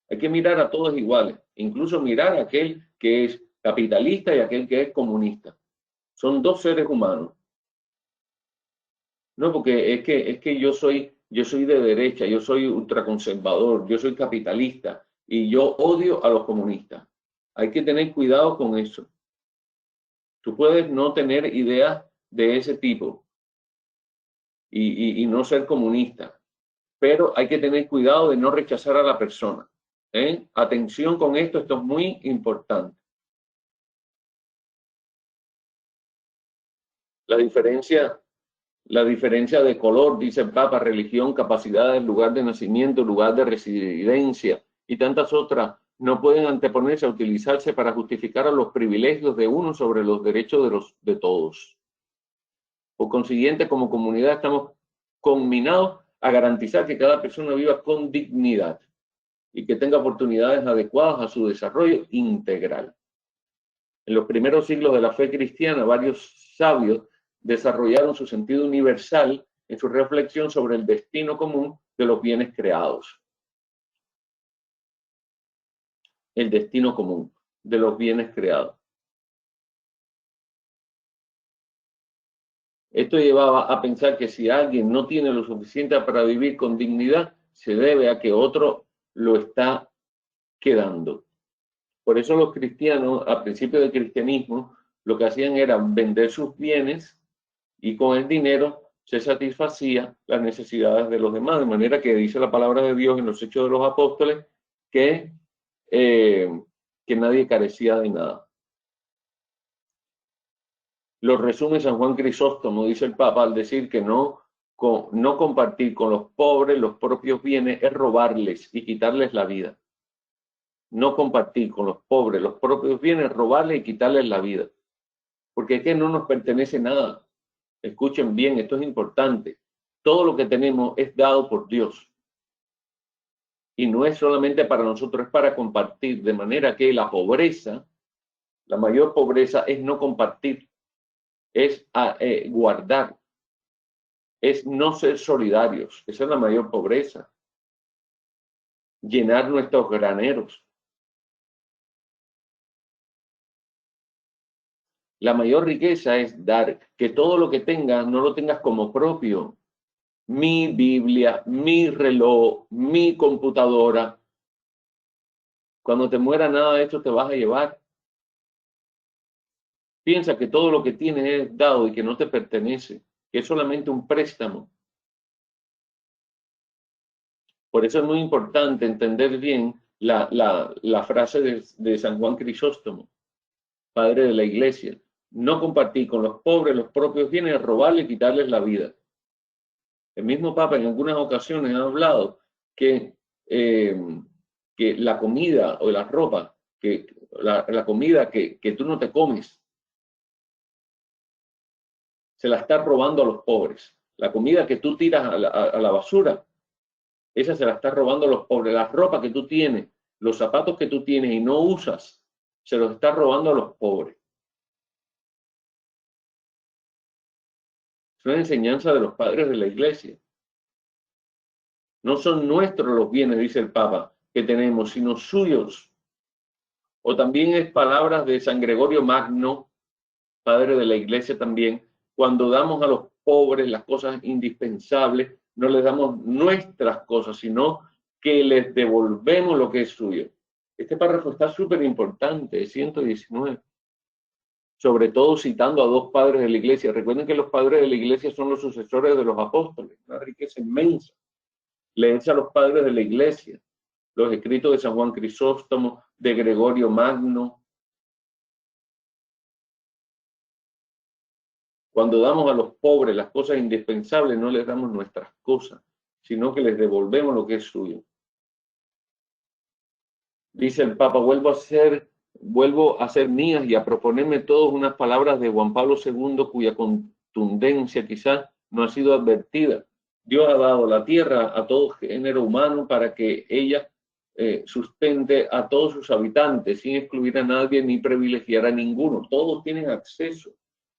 Hay que mirar a todos iguales, incluso mirar a aquel que es capitalista y a aquel que es comunista. Son dos seres humanos. No, porque es que yo soy de derecha, yo soy ultraconservador, yo soy capitalista y yo odio a los comunistas. Hay que tener cuidado con eso. Tú puedes no tener ideas de ese tipo y no ser comunista, pero hay que tener cuidado de no rechazar a la persona. Atención con esto es muy importante. La diferencia de color, dice el Papa, religión, capacidades, lugar de nacimiento, lugar de residencia y tantas otras no pueden anteponerse a utilizarse para justificar a los privilegios de uno sobre los derechos de todos. Por consiguiente, como comunidad estamos conminados a garantizar que cada persona viva con dignidad y que tenga oportunidades adecuadas a su desarrollo integral. En los primeros siglos de la fe cristiana, varios sabios desarrollaron su sentido universal en su reflexión sobre el destino común de los bienes creados. El destino común de los bienes creados. Esto llevaba a pensar que si alguien no tiene lo suficiente para vivir con dignidad, se debe a que otro lo está quedando. Por eso los cristianos, a principio del cristianismo, lo que hacían era vender sus bienes y con el dinero se satisfacía las necesidades de los demás, de manera que dice la palabra de Dios en los Hechos de los Apóstoles que nadie carecía de nada. Lo resume San Juan Crisóstomo, dice el Papa, al decir que no compartir con los pobres los propios bienes es robarles y quitarles la vida. No compartir con los pobres los propios bienes, robarles y quitarles la vida. Porque es que no nos pertenece nada. Escuchen bien, esto es importante. Todo lo que tenemos es dado por Dios. Y no es solamente para nosotros, es para compartir. De manera que la pobreza, la mayor pobreza es no compartir, es guardar, es no ser solidarios. Esa es la mayor pobreza. Llenar nuestros graneros. La mayor riqueza es dar, que todo lo que tengas no lo tengas como propio. Mi Biblia, mi reloj, mi computadora. Cuando te muera nada de esto te vas a llevar. Piensa que todo lo que tienes es dado y que no te pertenece, que es solamente un préstamo. Por eso es muy importante entender bien la frase de San Juan Crisóstomo, padre de la Iglesia. No compartir con los pobres los propios bienes, robarles y quitarles la vida. El mismo Papa en algunas ocasiones ha hablado que la comida o la ropa, que la comida que tú no te comes, se la está robando a los pobres. La comida que tú tiras a la basura, esa se la está robando a los pobres. La ropa que tú tienes, los zapatos que tú tienes y no usas, se los está robando a los pobres. Es una enseñanza de los padres de la Iglesia. No son nuestros los bienes, dice el Papa, que tenemos, sino suyos. O también es palabras de San Gregorio Magno, padre de la Iglesia también, cuando damos a los pobres las cosas indispensables, no les damos nuestras cosas, sino que les devolvemos lo que es suyo. Este párrafo está súper importante, 119. sobre todo citando a dos padres de la iglesia. Recuerden que los padres de la iglesia son los sucesores de los apóstoles, una riqueza inmensa. Léense a los padres de la iglesia, los escritos de San Juan Crisóstomo, de Gregorio Magno. Cuando damos a los pobres las cosas indispensables, no les damos nuestras cosas, sino que les devolvemos lo que es suyo. Dice el Papa, vuelvo a ser mías y a proponerme todas unas palabras de Juan Pablo II, cuya contundencia quizás no ha sido advertida. Dios ha dado la tierra a todo género humano para que ella sustente a todos sus habitantes, sin excluir a nadie ni privilegiar a ninguno. Todos tienen acceso,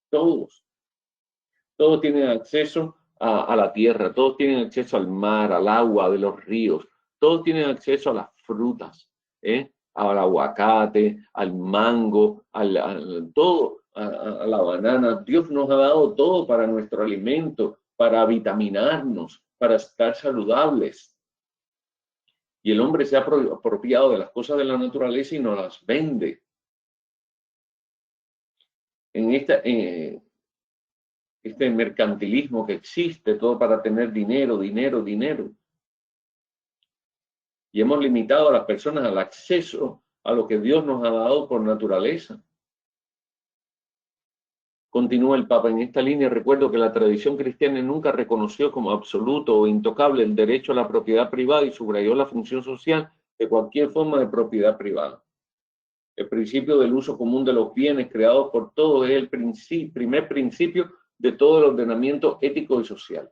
todos tienen acceso a la tierra, todos tienen acceso al mar, al agua de los ríos, todos tienen acceso a las frutas, al aguacate, al mango, a la banana. Dios nos ha dado todo para nuestro alimento, para vitaminarnos, para estar saludables. Y el hombre se ha apropiado de las cosas de la naturaleza y nos las vende. En este mercantilismo que existe, todo para tener dinero, dinero, dinero. Y hemos limitado a las personas al acceso a lo que Dios nos ha dado por naturaleza. Continúa el Papa en esta línea. Recuerdo que la tradición cristiana nunca reconoció como absoluto o intocable el derecho a la propiedad privada y subrayó la función social de cualquier forma de propiedad privada. El principio del uso común de los bienes creados por todos es el primer principio de todo el ordenamiento ético y social.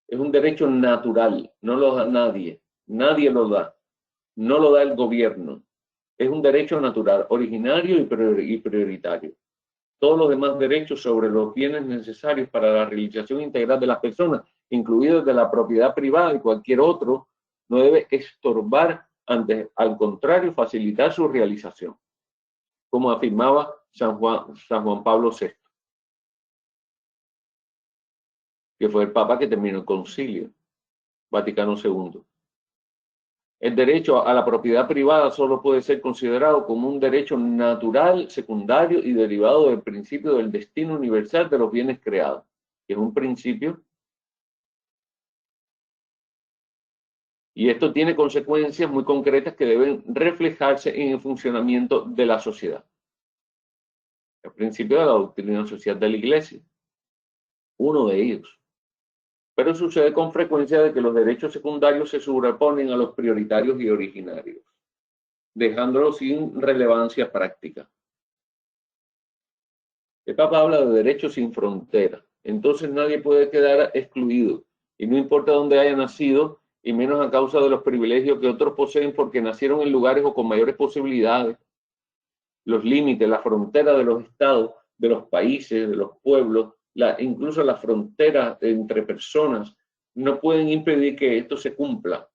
Es un derecho natural, no lo da nadie. Nadie lo da, no lo da el gobierno. Es un derecho natural, originario y prioritario. Todos los demás derechos sobre los bienes necesarios para la realización integral de las personas, incluidos de la propiedad privada y cualquier otro, no debe estorbar, al contrario, facilitar su realización, como afirmaba San Juan Pablo VI, que fue el Papa que terminó el Concilio Vaticano II. El derecho a la propiedad privada solo puede ser considerado como un derecho natural, secundario y derivado del principio del destino universal de los bienes creados, que es un principio. Y esto tiene consecuencias muy concretas que deben reflejarse en el funcionamiento de la sociedad. El principio de la doctrina social de la Iglesia, uno de ellos. Pero sucede con frecuencia de que los derechos secundarios se sobreponen a los prioritarios y originarios, dejándolos sin relevancia práctica. El Papa habla de derechos sin frontera. Entonces nadie puede quedar excluido, y no importa dónde haya nacido, y menos a causa de los privilegios que otros poseen porque nacieron en lugares o con mayores posibilidades. Los límites, la frontera de los estados, de los países, de los pueblos, incluso las fronteras entre personas, no pueden impedir que esto se cumpla.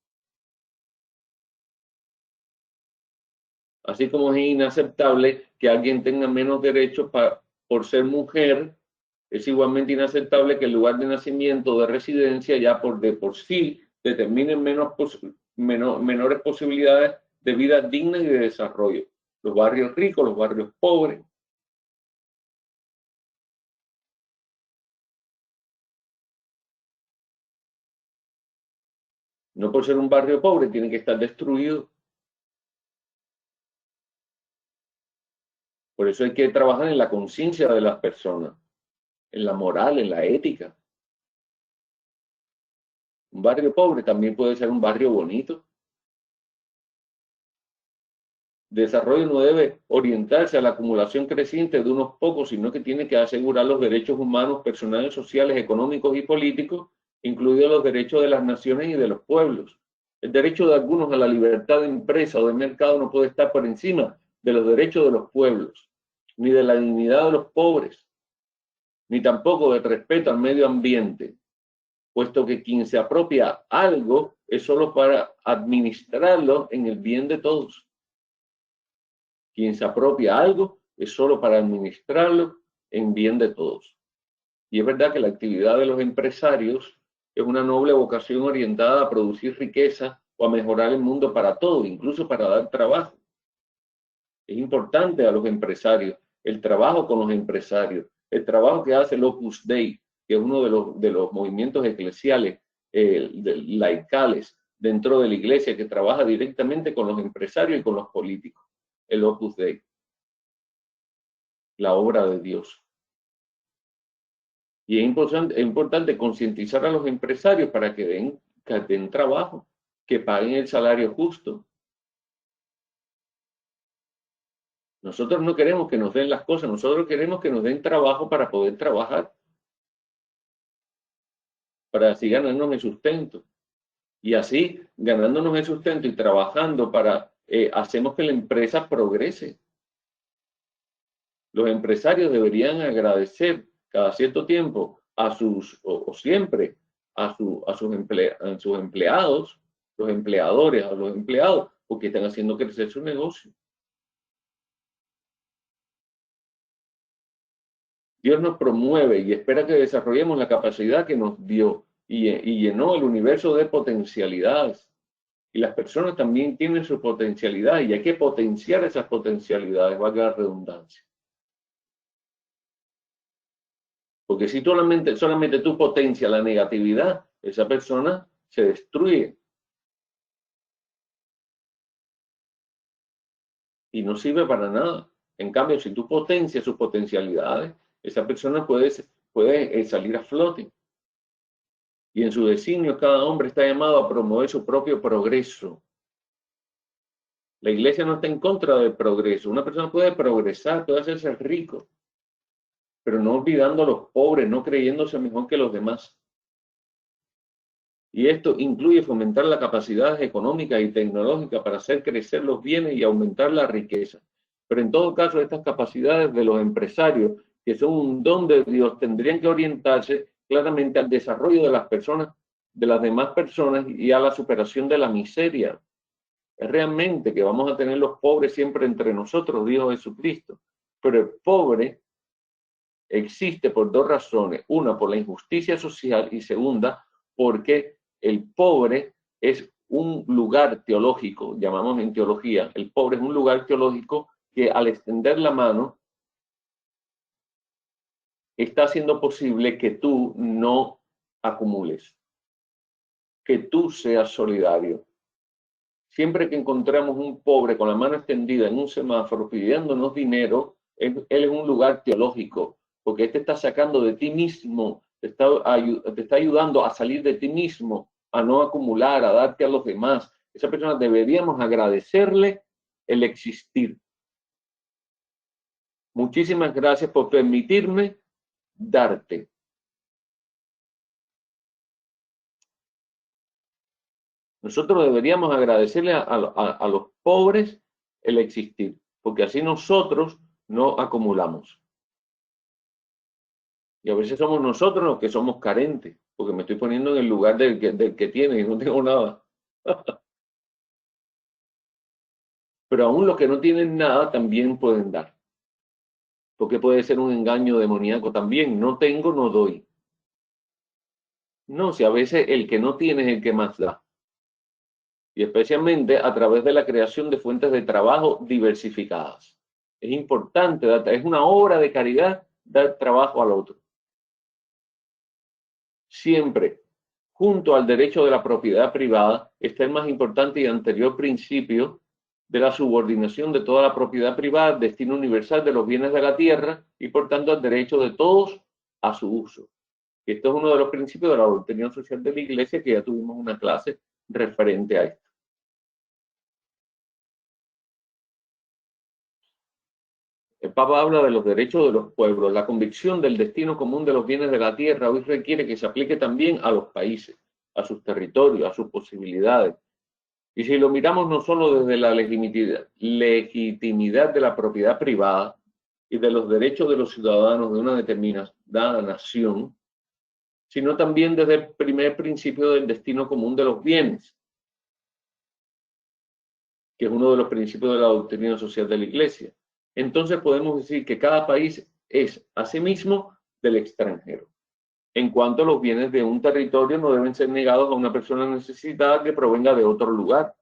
Así como es inaceptable que alguien tenga menos derechos por ser mujer, es igualmente inaceptable que el lugar de nacimiento o de residencia ya de por sí determinen menores posibilidades de vida digna y de desarrollo. Los barrios ricos, los barrios pobres. No por ser un barrio pobre tiene que estar destruido. Por eso hay que trabajar en la conciencia de las personas, en la moral, en la ética. Un barrio pobre también puede ser un barrio bonito. Desarrollo no debe orientarse a la acumulación creciente de unos pocos, sino que tiene que asegurar los derechos humanos, personales, sociales, económicos y políticos, incluidos los derechos de las naciones y de los pueblos. El derecho de algunos a la libertad de empresa o de mercado no puede estar por encima de los derechos de los pueblos, ni de la dignidad de los pobres, ni tampoco del respeto al medio ambiente, puesto que quien se apropia algo es solo para administrarlo en el bien de todos. Quien se apropia algo es solo para administrarlo en bien de todos. Y es verdad que la actividad de los empresarios es una noble vocación orientada a producir riqueza o a mejorar el mundo para todos, incluso para dar trabajo. Es importante a los empresarios el trabajo con los empresarios, el trabajo que hace el Opus Dei, que es uno de los movimientos eclesiales, laicales, dentro de la iglesia, que trabaja directamente con los empresarios y con los políticos, el Opus Dei, la obra de Dios. Y es importante concientizar a los empresarios para que den trabajo, que paguen el salario justo. Nosotros no queremos que nos den las cosas, nosotros queremos que nos den trabajo para poder trabajar, para así ganarnos el sustento. Y así, ganándonos el sustento y trabajando hacemos que la empresa progrese. Los empresarios deberían agradecer cada cierto tiempo siempre a sus empleados, los empleadores, a los empleados, porque están haciendo crecer su negocio. Dios nos promueve y espera que desarrollemos la capacidad que nos dio y llenó el universo de potencialidades. Y las personas también tienen su potencialidad y hay que potenciar esas potencialidades, valga la redundancia. Porque si solamente tú potencias la negatividad, esa persona se destruye. Y no sirve para nada. En cambio, si tú potencias sus potencialidades, esa persona puede salir a flote. Y en su designio, cada hombre está llamado a promover su propio progreso. La iglesia no está en contra del progreso. Una persona puede progresar, puede hacerse rico, pero no olvidando a los pobres, no creyéndose mejor que los demás. Y esto incluye fomentar las capacidades económicas y tecnológicas para hacer crecer los bienes y aumentar la riqueza. Pero en todo caso, estas capacidades de los empresarios, que son un don de Dios, tendrían que orientarse claramente al desarrollo de las personas, de las demás personas y a la superación de la miseria. Es realmente que vamos a tener los pobres siempre entre nosotros, dijo Jesucristo. Pero el pobre existe por dos razones. Una, por la injusticia social, y segunda, porque el pobre es un lugar teológico, llamamos en teología, el pobre es un lugar teológico que al extender la mano está haciendo posible que tú no acumules, que tú seas solidario. Siempre que encontramos un pobre con la mano extendida en un semáforo pidiéndonos dinero, él es un lugar teológico, porque te está sacando de ti mismo, te está ayudando a salir de ti mismo, a no acumular, a darte a los demás. Esa persona deberíamos agradecerle el existir. Muchísimas gracias por permitirme darte. Nosotros deberíamos agradecerle a los pobres el existir, porque así nosotros no acumulamos. Y a veces somos nosotros los que somos carentes, porque me estoy poniendo en el lugar del que tiene y no tengo nada. Pero aún los que no tienen nada también pueden dar. Porque puede ser un engaño demoníaco también. No tengo, no doy. No, si a veces el que no tiene es el que más da. Y especialmente a través de la creación de fuentes de trabajo diversificadas. Es importante, es una obra de caridad dar trabajo al otro. Siempre, junto al derecho de la propiedad privada, está el más importante y anterior principio de la subordinación de toda la propiedad privada, destino universal de los bienes de la tierra y por tanto al derecho de todos a su uso. Esto es uno de los principios de la doctrina social de la Iglesia, que ya tuvimos una clase referente a esto. El Papa habla de los derechos de los pueblos. La convicción del destino común de los bienes de la tierra hoy requiere que se aplique también a los países, a sus territorios, a sus posibilidades. Y si lo miramos no solo desde la legitimidad de la propiedad privada y de los derechos de los ciudadanos de una determinada nación, sino también desde el primer principio del destino común de los bienes, que es uno de los principios de la doctrina social de la Iglesia. Entonces podemos decir que cada país es asimismo del extranjero. En cuanto a los bienes de un territorio no deben ser negados a una persona necesitada que provenga de otro lugar.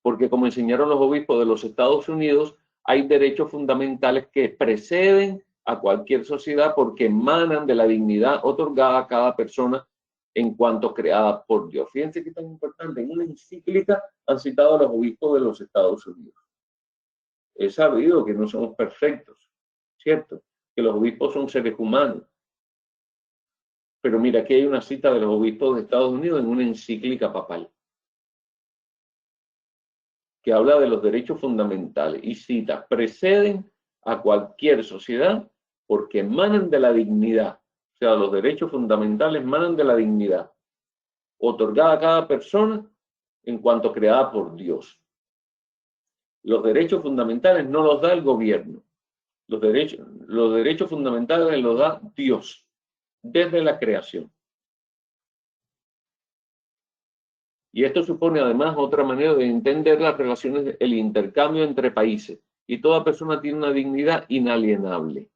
Porque como enseñaron los obispos de los Estados Unidos, hay derechos fundamentales que preceden a cualquier sociedad porque emanan de la dignidad otorgada a cada persona en cuanto creada por Dios. Fíjense que es tan importante. En una encíclica han citado a los obispos de los Estados Unidos. He sabido que no somos perfectos, ¿cierto? Que los obispos son seres humanos. Pero mira, aquí hay una cita de los obispos de Estados Unidos en una encíclica papal que habla de los derechos fundamentales y cita, preceden a cualquier sociedad porque emanan de la dignidad. O sea, los derechos fundamentales emanan de la dignidad otorgada a cada persona en cuanto creada por Dios. Los derechos fundamentales no los da el gobierno. Los derechos fundamentales los da Dios desde la creación. Y esto supone además otra manera de entender las relaciones, el intercambio entre países. Y toda persona tiene una dignidad inalienable.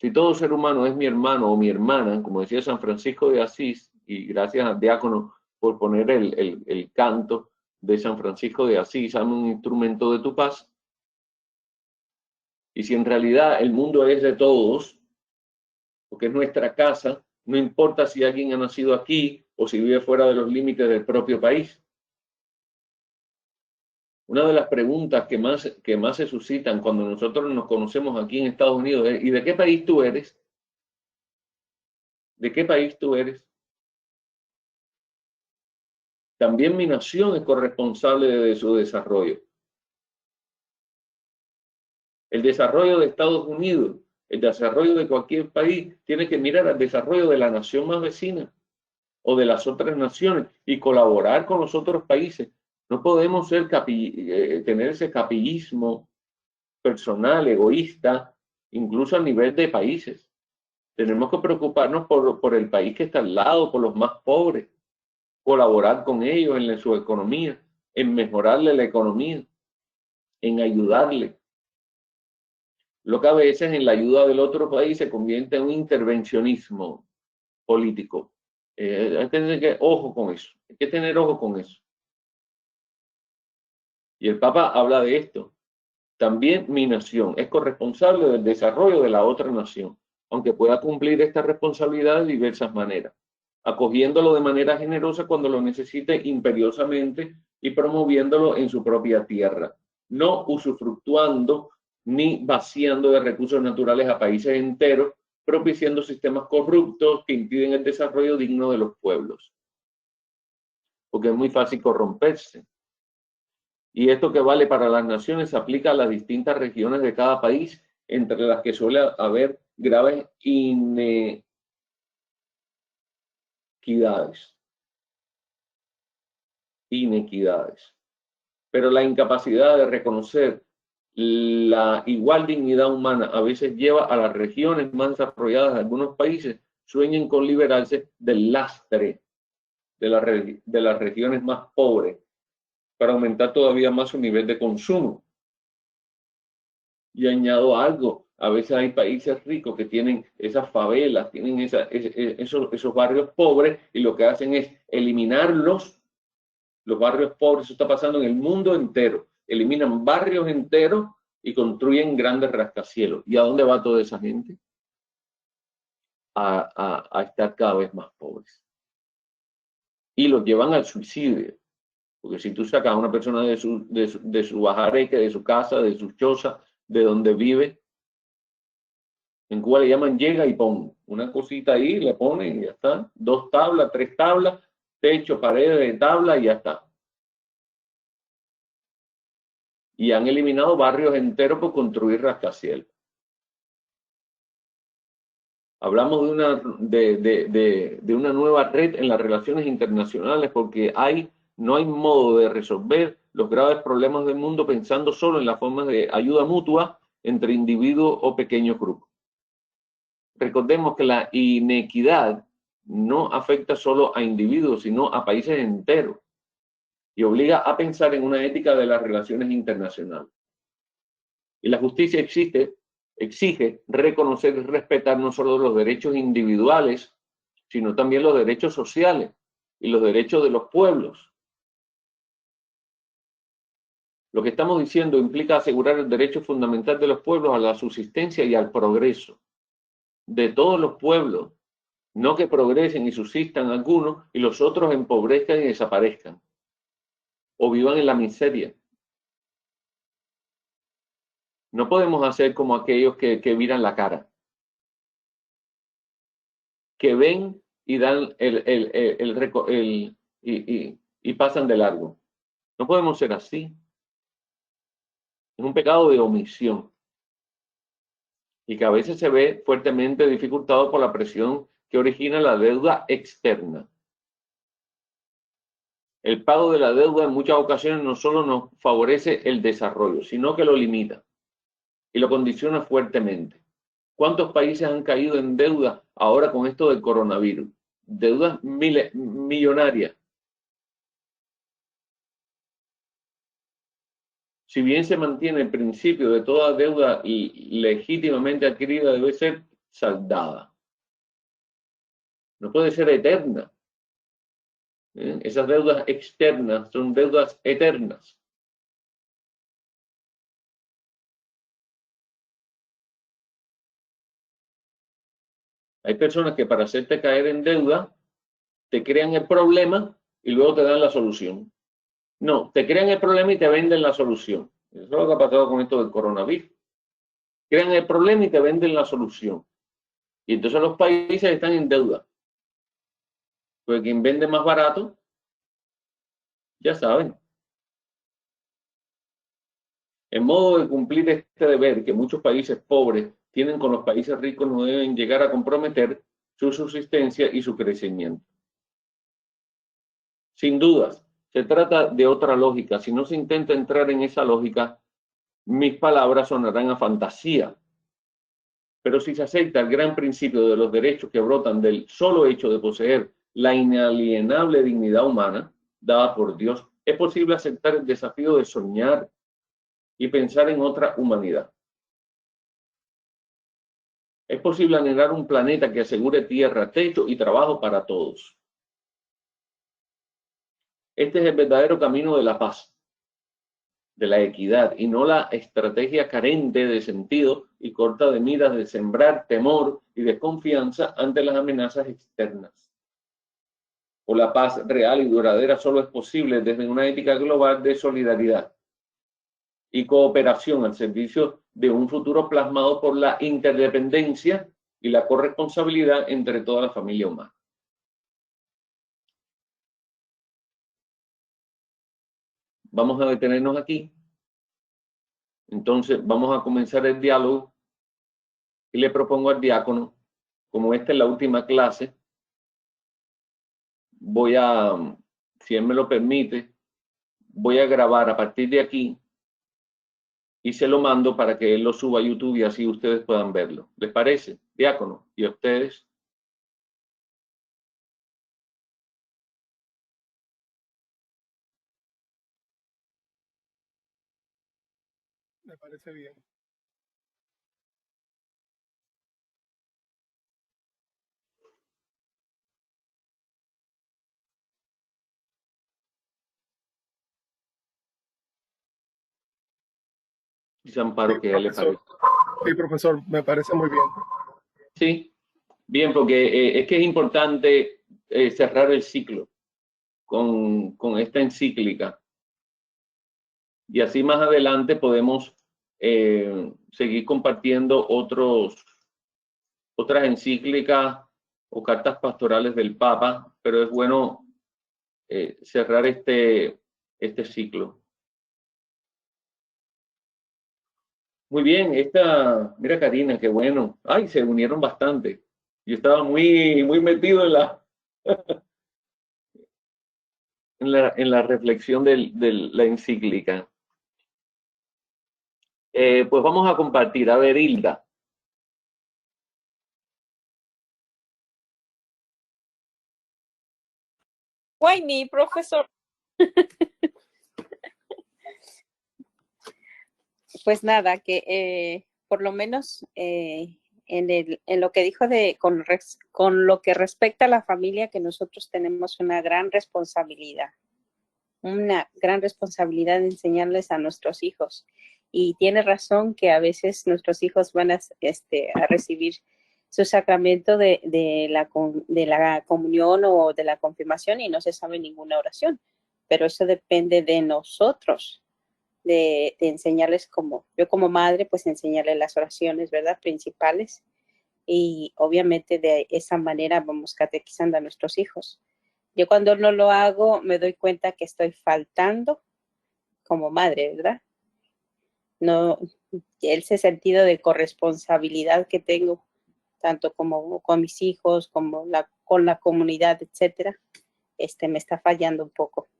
Si todo ser humano es mi hermano o mi hermana, como decía San Francisco de Asís, y gracias al diácono por poner el canto de San Francisco de Asís, hazme un instrumento de tu paz. Y si en realidad el mundo es de todos, porque es nuestra casa, no importa si alguien ha nacido aquí o si vive fuera de los límites del propio país. Una de las preguntas que más se suscitan cuando nosotros nos conocemos aquí en Estados Unidos es: ¿y de qué país tú eres? ¿De qué país tú eres? También mi nación es corresponsable de su desarrollo. El desarrollo de Estados Unidos, el desarrollo de cualquier país, tiene que mirar al desarrollo de la nación más vecina o de las otras naciones y colaborar con los otros países. No podemos tener ese capillismo personal, egoísta, incluso a nivel de países. Tenemos que preocuparnos por el país que está al lado, por los más pobres, colaborar con ellos en su economía, en mejorarle la economía, en ayudarle. Lo que a veces en la ayuda del otro país se convierte en un intervencionismo político. Hay que tener ojo con eso, hay que tener ojo con eso. Y el Papa habla de esto. También mi nación es corresponsable del desarrollo de la otra nación, aunque pueda cumplir esta responsabilidad de diversas maneras, acogiéndolo de manera generosa cuando lo necesite imperiosamente y promoviéndolo en su propia tierra, no usufructuando ni vaciando de recursos naturales a países enteros, propiciando sistemas corruptos que impiden el desarrollo digno de los pueblos. Porque es muy fácil corromperse. Y esto que vale para las naciones se aplica a las distintas regiones de cada país, entre las que suele haber graves inequidades. Pero la incapacidad de reconocer la igual dignidad humana a veces lleva a las regiones más desarrolladas de algunos países sueñen con liberarse del lastre de las regiones más pobres para aumentar todavía más su nivel de consumo. Y añado algo, a veces hay países ricos que tienen esas favelas, tienen esos barrios pobres, y lo que hacen es eliminarlos, los barrios pobres. Eso está pasando en el mundo entero. Eliminan barrios enteros y construyen grandes rascacielos. ¿Y a dónde va toda esa gente? A estar cada vez más pobres. Y los llevan al suicidio. Porque si tú sacas a una persona de su bajareque, de su casa, de su choza, de donde vive, en Cuba le llaman llega y pon. Una cosita ahí, le ponen y ya está. 2 tablas, 3 tablas, techo, paredes de tabla y ya está. Y han eliminado barrios enteros por construir rascacielos. Hablamos de una nueva red en las relaciones internacionales porque no hay modo de resolver los graves problemas del mundo pensando solo en las formas de ayuda mutua entre individuos o pequeños grupos. Recordemos que la inequidad no afecta solo a individuos, sino a países enteros y obliga a pensar en una ética de las relaciones internacionales. Y la justicia exige reconocer y respetar no solo los derechos individuales, sino también los derechos sociales y los derechos de los pueblos. Lo que estamos diciendo implica asegurar el derecho fundamental de los pueblos a la subsistencia y al progreso de todos los pueblos, no que progresen y subsistan algunos y los otros empobrezcan y desaparezcan o vivan en la miseria. No podemos hacer como aquellos que miran la cara, que ven y dan y pasan de largo. No podemos ser así. Es un pecado de omisión y que a veces se ve fuertemente dificultado por la presión que origina la deuda externa. El pago de la deuda en muchas ocasiones no solo nos favorece el desarrollo, sino que lo limita y lo condiciona fuertemente. ¿Cuántos países han caído en deuda ahora con esto del coronavirus? Deudas millonarias. Si bien se mantiene el principio de toda deuda legítimamente adquirida debe ser saldada. No puede ser eterna. Esas deudas externas son deudas eternas. Hay personas que para hacerte caer en deuda te crean el problema y luego te dan la solución. No, te crean el problema y te venden la solución. Eso es lo que ha pasado con esto del coronavirus. Crean el problema y te venden la solución. Y entonces los países están en deuda. Porque quien vende más barato, ya saben. En modo de cumplir este deber que muchos países pobres tienen con los países ricos, no deben llegar a comprometer su subsistencia y su crecimiento. Sin dudas, se trata de otra lógica. Si no se intenta entrar en esa lógica, mis palabras sonarán a fantasía. Pero si se acepta el gran principio de los derechos que brotan del solo hecho de poseer la inalienable dignidad humana dada por Dios, es posible aceptar el desafío de soñar y pensar en otra humanidad. Es posible anhelar un planeta que asegure tierra, techo y trabajo para todos. Este es el verdadero camino de la paz, de la equidad, y no la estrategia carente de sentido y corta de miras de sembrar temor y desconfianza ante las amenazas externas. O la paz real y duradera solo es posible desde una ética global de solidaridad y cooperación al servicio de un futuro plasmado por la interdependencia y la corresponsabilidad entre toda la familia humana. Vamos a detenernos aquí. Entonces vamos a comenzar el diálogo y le propongo al diácono, como esta es la última clase, voy a, si él me lo permite, voy a grabar a partir de aquí y se lo mando para que él lo suba a YouTube y así ustedes puedan verlo. ¿Les parece, diácono? ¿Y a ustedes? Me parece bien. Dice Amparo que ya le parece. Sí, profesor, me parece muy bien. Sí, bien, porque es que es importante cerrar el ciclo con esta encíclica. Y así más adelante podemos seguir compartiendo otras encíclicas o cartas pastorales del Papa, pero es bueno cerrar este ciclo. Muy bien, mira Karina, qué bueno. Ay, se unieron bastante. Yo estaba muy metido en la reflexión de la encíclica. Pues vamos a compartir. A ver, Hilda. Why me, profesor? Pues nada, que por lo menos en lo que dijo con lo que respecta a la familia, que nosotros tenemos una gran responsabilidad una gran responsabilidad de enseñarles a nuestros hijos. Y tiene razón que a veces nuestros hijos van a recibir su sacramento de la comunión o de la confirmación y no se sabe ninguna oración. Pero eso depende de nosotros, de enseñarles yo como madre, pues enseñarles las oraciones, ¿verdad? Principales. Y obviamente de esa manera vamos catequizando a nuestros hijos. Yo cuando no lo hago me doy cuenta que estoy faltando como madre, ¿verdad? No, ese sentido de corresponsabilidad que tengo, tanto como con mis hijos, como con la comunidad, etcétera, me está fallando un poco.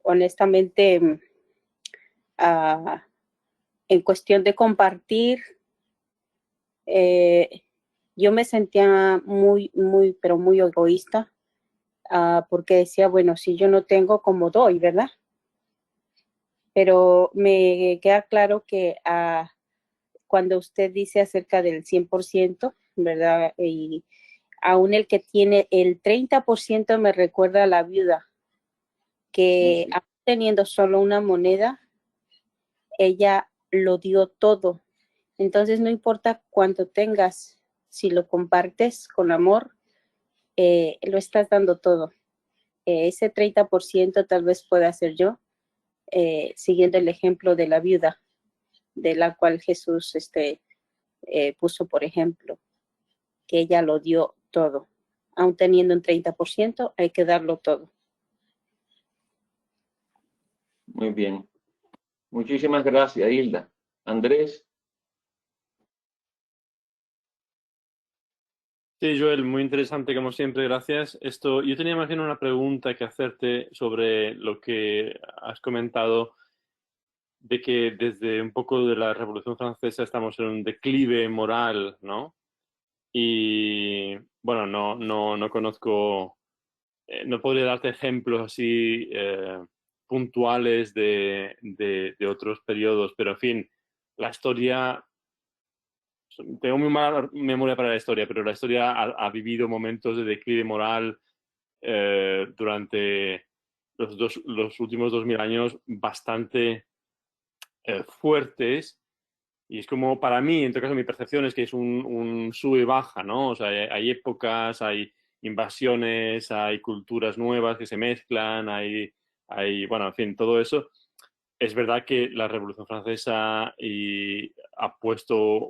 Honestamente, en cuestión de compartir, yo me sentía pero muy egoísta, porque decía, bueno, si yo no tengo, ¿cómo doy, verdad? Pero me queda claro que cuando usted dice acerca del 100%, ¿verdad? Y aún el que tiene el 30% me recuerda a la viuda, que aún teniendo solo una moneda, ella lo dio todo. Entonces no importa cuánto tengas, si lo compartes con amor, lo estás dando todo. Ese 30% tal vez pueda ser yo, siguiendo el ejemplo de la viuda, de la cual Jesús puso, por ejemplo, que ella lo dio todo. Aún teniendo un 30%, hay que darlo todo. Muy bien. Muchísimas gracias, Hilda. Andrés. Sí, Joel, muy interesante como siempre, gracias. Yo tenía más bien una pregunta que hacerte sobre lo que has comentado de que desde un poco de la Revolución Francesa estamos en un declive moral, ¿no? Y bueno, no conozco, no podría darte ejemplos así puntuales de otros periodos, pero en fin, la historia, tengo muy mala memoria para la historia, pero la historia ha vivido momentos de declive moral durante los últimos 2000 años bastante fuertes. Y es como, para mí, en todo caso, mi percepción es que es un sube y baja, ¿no? O sea, hay épocas, hay invasiones, hay culturas nuevas que se mezclan, bueno, en fin, todo eso. Es verdad que la Revolución Francesa ha puesto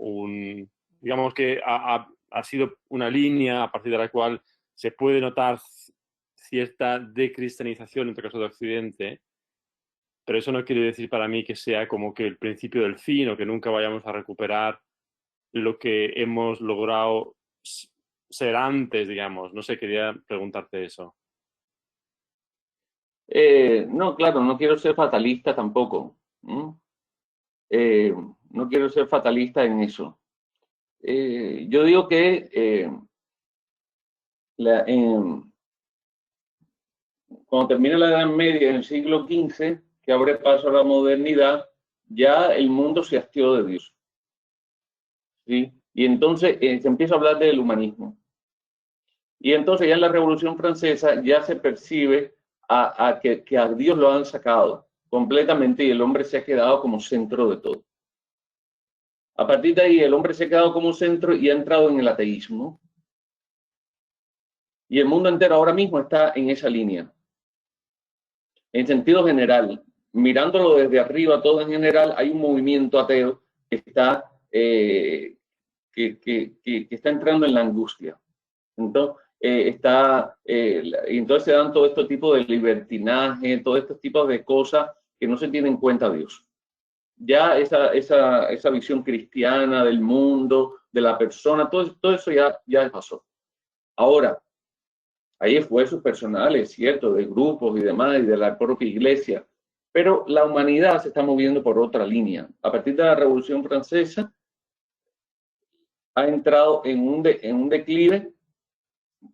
digamos que ha sido una línea a partir de la cual se puede notar cierta decristianización, en el caso de Occidente, pero eso no quiere decir para mí que sea como que el principio del fin o que nunca vayamos a recuperar lo que hemos logrado ser antes, digamos. No sé, quería preguntarte eso. No, claro, no quiero ser fatalista tampoco. No quiero ser fatalista en eso. Yo digo que cuando termina la Edad Media en el siglo XV, que abre paso a la modernidad, ya el mundo se hastió de Dios. ¿Sí? Y entonces se empieza a hablar del humanismo. Y entonces ya en la Revolución Francesa ya se percibe que a Dios lo han sacado completamente y el hombre se ha quedado como centro de todo. A partir de ahí el hombre se ha quedado como centro y ha entrado en el ateísmo. Y el mundo entero ahora mismo está en esa línea. En sentido general, mirándolo desde arriba todo en general, hay un movimiento ateo que está, que está entrando en la angustia. Entonces, entonces se dan todo este tipo de libertinaje, todo este tipo de cosas que no se tienen en cuenta Dios. Ya esa visión cristiana del mundo, de la persona, todo eso ya pasó. Ahora, hay esfuerzos personales, ¿cierto? De grupos y demás, y de la propia iglesia, pero la humanidad se está moviendo por otra línea. A partir de la Revolución Francesa, ha entrado en un declive,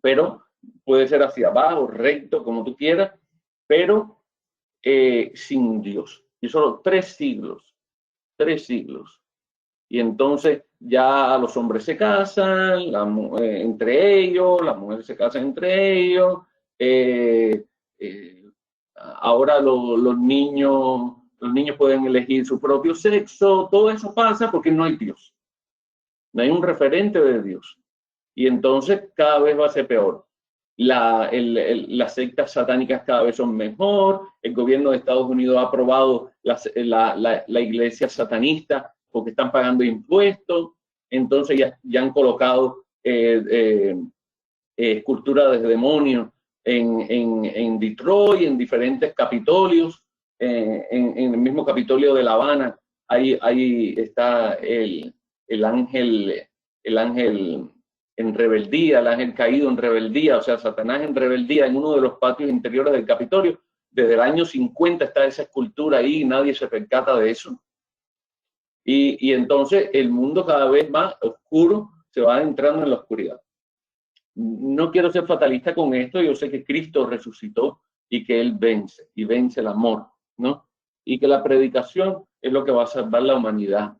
pero puede ser hacia abajo, recto, como tú quieras, pero sin Dios. Y solo 3 siglos. Y entonces ya los hombres se casan entre ellos, las mujeres se casan entre ellos, Ahora los niños pueden elegir su propio sexo. Todo eso pasa porque no hay Dios. No hay un referente de Dios. Y entonces cada vez va a ser peor. Las sectas satánicas cada vez son mejor. El gobierno de Estados Unidos ha aprobado la iglesia satanista porque están pagando impuestos. Entonces ya han colocado esculturas de demonios en Detroit, en diferentes capitolios. En el mismo Capitolio de La Habana, ahí está el ángel en rebeldía, el ángel caído en rebeldía, o sea, Satanás en rebeldía, en uno de los patios interiores del Capitolio. Desde el año 50 está esa escultura ahí y nadie se percata de eso. Y entonces el mundo cada vez más oscuro se va entrando en la oscuridad. No quiero ser fatalista con esto, yo sé que Cristo resucitó y que Él vence, y vence el amor, ¿no? Y que la predicación es lo que va a salvar la humanidad.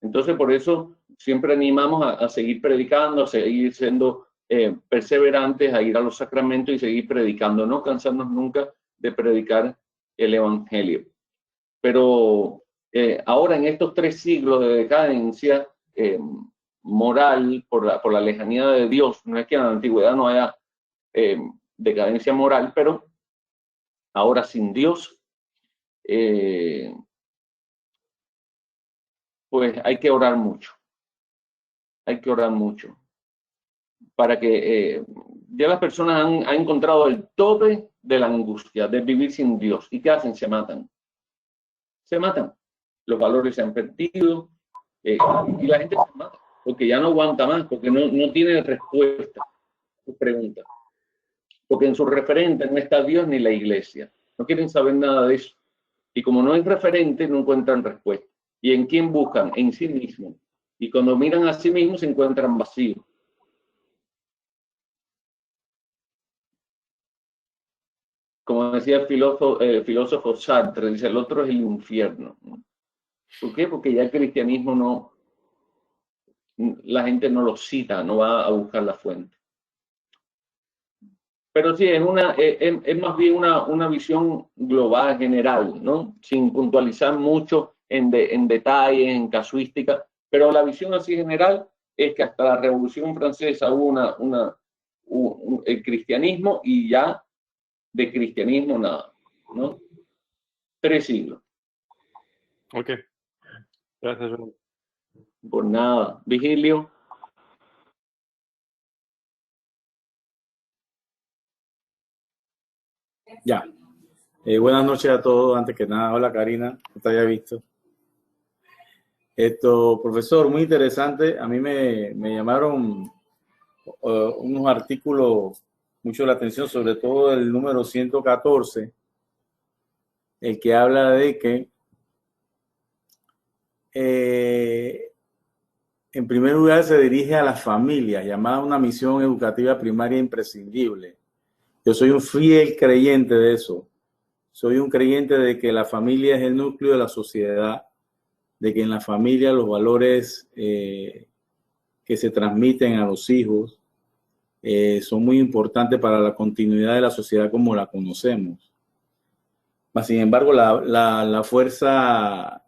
Entonces, por eso siempre animamos a seguir predicando, a seguir siendo perseverantes, a ir a los sacramentos y seguir predicando, no cansarnos nunca de predicar el Evangelio. Pero ahora en estos 3 siglos de decadencia moral, por la lejanía de Dios, no es que en la antigüedad no haya decadencia moral, pero ahora sin Dios, pues hay que orar mucho. Hay que orar mucho para que ya las personas han encontrado el tope de la angustia, de vivir sin Dios. ¿Y qué hacen? Se matan. Se matan. Los valores se han perdido y la gente se mata porque ya no aguanta más, porque no tiene respuesta a sus preguntas. Porque en su referente no está Dios ni la iglesia. No quieren saber nada de eso. Y como no hay referente, no encuentran respuesta. ¿Y en quién buscan? En sí mismos. Y cuando miran a sí mismos se encuentran vacíos. Como decía el filósofo Sartre, dice, el otro es el infierno. ¿Por qué? Porque ya el cristianismo la gente no lo cita, no va a buscar la fuente. Pero sí, es más bien una visión global, general, ¿no? Sin puntualizar mucho en detalles, en casuística, pero la visión así general es que hasta la Revolución Francesa hubo el cristianismo y ya de cristianismo nada, ¿no? 3 siglos. Ok. Gracias. Por nada. Vigilio. Ya. Buenas noches a todos. Antes que nada, hola Karina, no te había visto. Profesor, muy interesante. A mí me llamaron unos artículos mucho la atención, sobre todo el número 114, el que habla de que en primer lugar se dirige a las familias, llamada una misión educativa primaria imprescindible. Yo soy un fiel creyente de eso. Soy un creyente de que la familia es el núcleo de la sociedad, de que en la familia los valores que se transmiten a los hijos son muy importantes para la continuidad de la sociedad como la conocemos. Sin embargo, la fuerza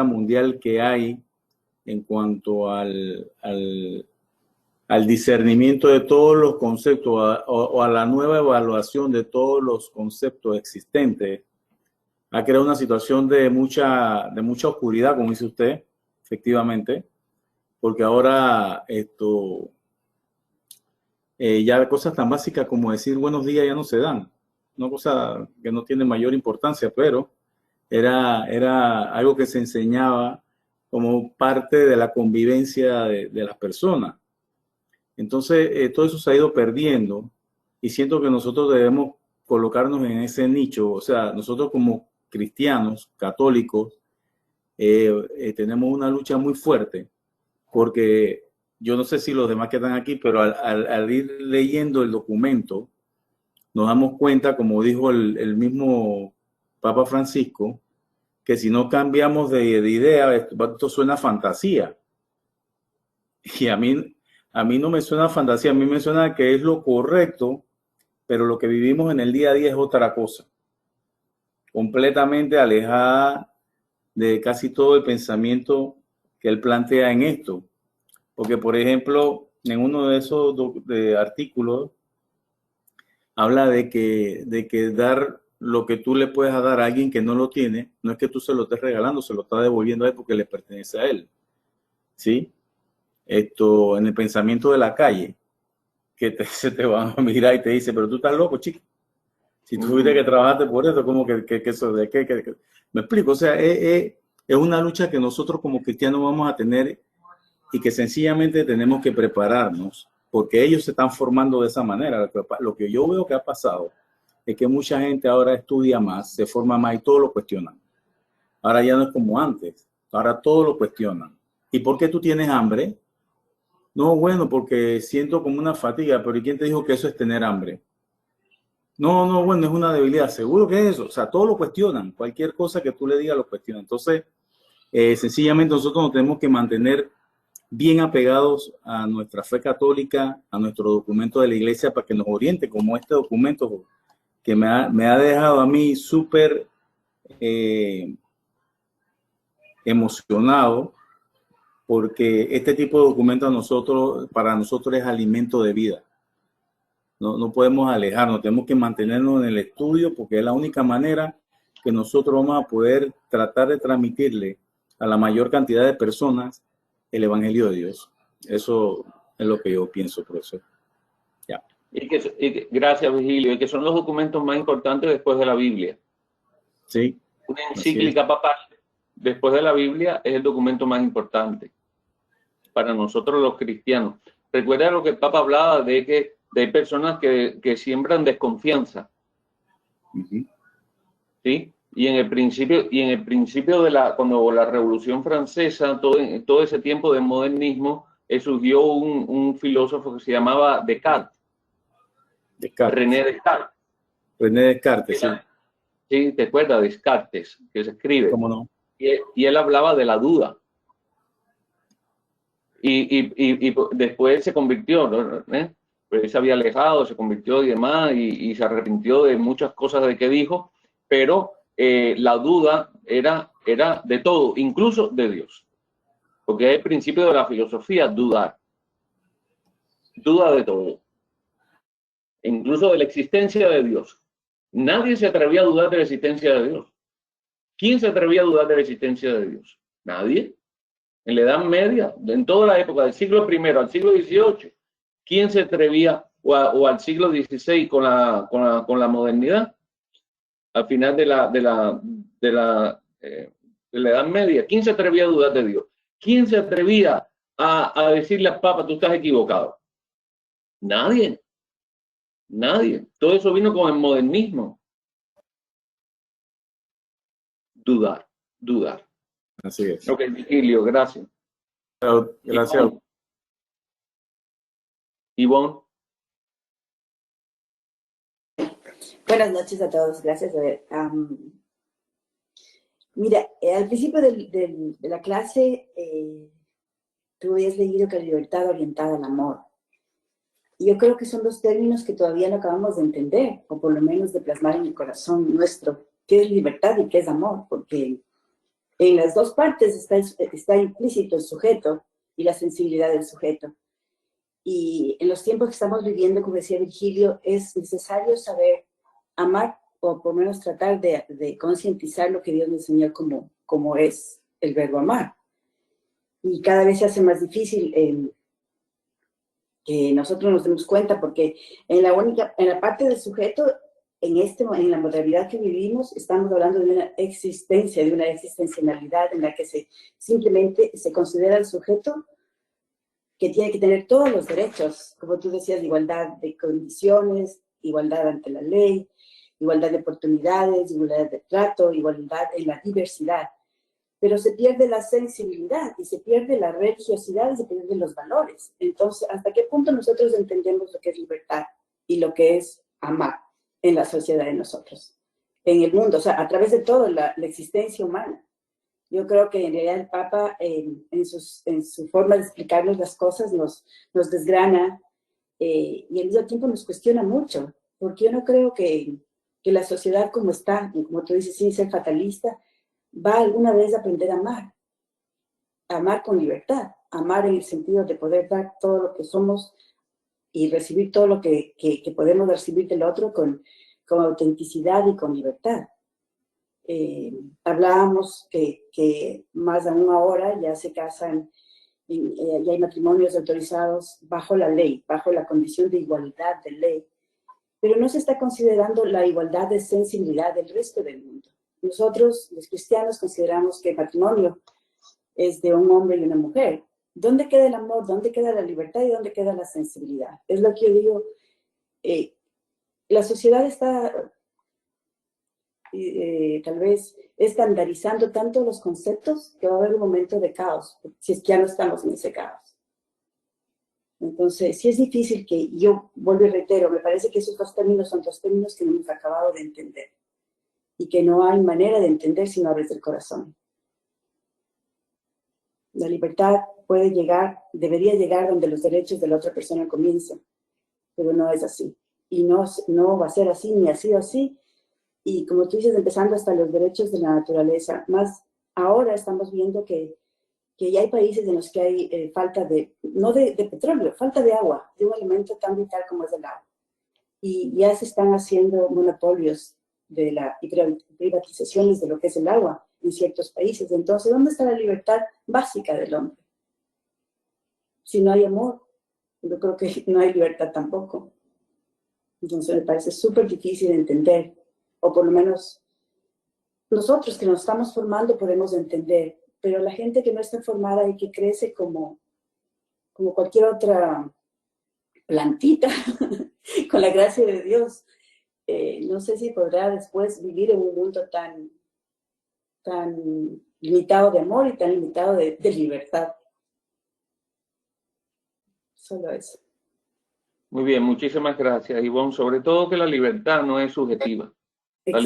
mundial que hay en cuanto al discernimiento de todos los conceptos o a la nueva evaluación de todos los conceptos existentes, ha creado una situación de mucha oscuridad, como dice usted, efectivamente, porque ahora ya cosas tan básicas como decir buenos días ya no se dan, una cosa que no tiene mayor importancia, pero era algo que se enseñaba como parte de la convivencia de las personas. Entonces, todo eso se ha ido perdiendo y siento que nosotros debemos colocarnos en ese nicho. O sea, nosotros como cristianos, católicos, tenemos una lucha muy fuerte porque yo no sé si los demás que están aquí, pero al ir leyendo el documento, nos damos cuenta, como dijo el mismo Papa Francisco, que si no cambiamos de idea, esto suena a fantasía. Y a mí no me suena a fantasía, a mí me suena que es lo correcto pero lo que vivimos en el día a día es otra cosa, completamente alejada de casi todo el pensamiento que él plantea en esto. Porque, por ejemplo, en uno de esos artículos habla de que dar lo que tú le puedes dar a alguien que no lo tiene, no es que tú se lo estés regalando, se lo estás devolviendo a él porque le pertenece a él. ¿Sí? Esto, en el pensamiento de la calle, que se te van a mirar y te dice, pero tú estás loco, chico. Si tú tuviste que trabajaste por eso, ¿cómo que eso de qué? Me explico, o sea, es una lucha que nosotros como cristianos vamos a tener y que sencillamente tenemos que prepararnos porque ellos se están formando de esa manera. Lo que yo veo que ha pasado es que mucha gente ahora estudia más, se forma más y todo lo cuestionan. Ahora ya no es como antes, ahora todo lo cuestionan. ¿Y por qué tú tienes hambre? No, bueno, porque siento como una fatiga, pero ¿y quién te dijo que eso es tener hambre? No, bueno, es una debilidad. ¿Seguro que es eso? O sea, todo lo cuestionan. Cualquier cosa que tú le digas lo cuestionan. Entonces, sencillamente nosotros nos tenemos que mantener bien apegados a nuestra fe católica, a nuestro documento de la iglesia para que nos oriente, como este documento que me ha dejado a mí súper emocionado, porque este tipo de documentos para nosotros es alimento de vida. No podemos alejarnos, tenemos que mantenernos en el estudio porque es la única manera que nosotros vamos a poder tratar de transmitirle a la mayor cantidad de personas el Evangelio de Dios. Eso es lo que yo pienso, profesor. Ya. Gracias, Virgilio. Y que son los documentos más importantes después de la Biblia. Sí. Una encíclica papal después de la Biblia es el documento más importante para nosotros los cristianos. Recuerda lo que el Papa hablaba de que hay personas que siembran desconfianza. ¿Sí? Y en el principio cuando la Revolución Francesa, todo ese tiempo de modernismo, surgió un filósofo que se llamaba Descartes. René Descartes. René Descartes, sí. Sí, te acuerdas, Descartes, que se escribe. ¿Cómo no? Y él hablaba de la duda. Y después se convirtió, ¿no? Pues él se había alejado, se convirtió y demás, y se arrepintió de muchas cosas de que dijo, pero la duda era de todo, incluso de Dios. Porque es el principio de la filosofía, dudar. Duda de todo. Incluso de la existencia de Dios. Nadie se atrevía a dudar de la existencia de Dios. ¿Quién se atrevía a dudar de la existencia de Dios? Nadie. En la Edad Media, en toda la época del siglo I al siglo XVIII, ¿quién se atrevía, o al siglo XVI con la modernidad? Al final de la Edad Media, ¿quién se atrevía a dudar de Dios? ¿Quién se atrevía a decirle al Papa, tú estás equivocado? Nadie. Nadie. Todo eso vino con el modernismo. Dudar. Así es. Ok, Virgilio, gracias. Gracias. Ivonne. Buenas noches a todos, gracias. Mira, al principio de la clase tú habías leído que la libertad orientada al amor. Y yo creo que son dos términos que todavía no acabamos de entender, o por lo menos de plasmar en el corazón nuestro, qué es libertad y qué es amor, porque en las dos partes está implícito el sujeto y la sensibilidad del sujeto. Y en los tiempos que estamos viviendo, como decía Virgilio, es necesario saber amar, o por lo menos tratar de concientizar lo que Dios nos enseñó como es el verbo amar. Y cada vez se hace más difícil que nosotros nos demos cuenta, porque en la parte del sujeto, en la modernidad que vivimos, estamos hablando de una existencia, de una existencialidad en la que simplemente se considera el sujeto que tiene que tener todos los derechos, como tú decías, de igualdad de condiciones, igualdad ante la ley, igualdad de oportunidades, igualdad de trato, igualdad en la diversidad. Pero se pierde la sensibilidad y se pierde la religiosidad y se pierden los valores. Entonces, ¿hasta qué punto nosotros entendemos lo que es libertad y lo que es amar en la sociedad de nosotros, en el mundo? O sea, a través de todo, la existencia humana. Yo creo que en realidad el Papa, en su forma de explicarnos las cosas, nos desgrana y al mismo tiempo nos cuestiona mucho. porque yo no creo que la sociedad como está, y como tú dices, sin ser fatalista, va alguna vez a aprender a amar con libertad, amar en el sentido de poder dar todo lo que somos y recibir todo lo que podemos recibir del otro con autenticidad y con libertad. Hablábamos que más aún ahora ya se casan, ya hay matrimonios autorizados bajo la ley, bajo la condición de igualdad de ley, pero no se está considerando la igualdad de sensibilidad del resto del mundo. Nosotros, los cristianos, consideramos que el matrimonio es de un hombre y una mujer. ¿Dónde queda el amor? ¿Dónde queda la libertad? ¿Y dónde queda la sensibilidad? Es lo que yo digo. La sociedad está tal vez estandarizando tanto los conceptos que va a haber un momento de caos, si es que ya no estamos en ese caos. Entonces, sí es difícil que, yo vuelvo y reitero, me parece que esos dos términos son dos términos que no hemos acabado de entender y que no hay manera de entender si no abres el corazón. La libertad puede llegar, debería llegar donde los derechos de la otra persona comienzan, pero no es así. Y no va a ser así, ni ha sido así. Y como tú dices, empezando hasta los derechos de la naturaleza. Más ahora estamos viendo que ya hay países en los que hay falta de, no de petróleo, falta de agua, de un elemento tan vital como es el agua. Y ya se están haciendo monopolios de y privatizaciones de lo que es el agua en ciertos países. Entonces, ¿dónde está la libertad básica del hombre? Si no hay amor, yo creo que no hay libertad tampoco. Entonces, me parece súper difícil de entender, o por lo menos nosotros que nos estamos formando podemos entender, pero la gente que no está formada y que crece como cualquier otra plantita, con la gracia de Dios, no sé si podrá después vivir en un mundo tan limitado de amor y tan limitado de libertad. Solo eso. Muy bien, muchísimas gracias, Ivonne. Sobre todo que la libertad no es subjetiva. La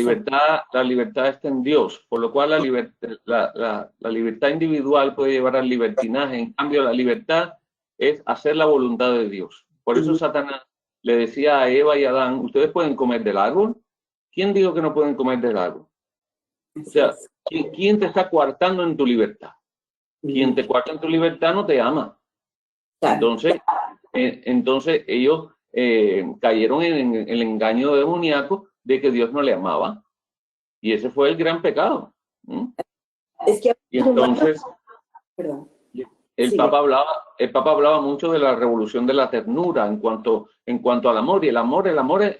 libertad está en Dios, por lo cual la libertad individual puede llevar al libertinaje. En cambio, la libertad es hacer la voluntad de Dios. Por eso Satanás le decía a Eva y a Adán, ¿ustedes pueden comer del árbol? ¿Quién dijo que no pueden comer del árbol? O sea, ¿quién te está coartando en tu libertad? Quien te coarta en tu libertad no te ama. Entonces ellos cayeron en el engaño demoníaco de que Dios no le amaba. Y ese fue el gran pecado. Es que, y entonces, perdón. el Papa hablaba mucho de la revolución de la ternura en cuanto al amor. Y el amor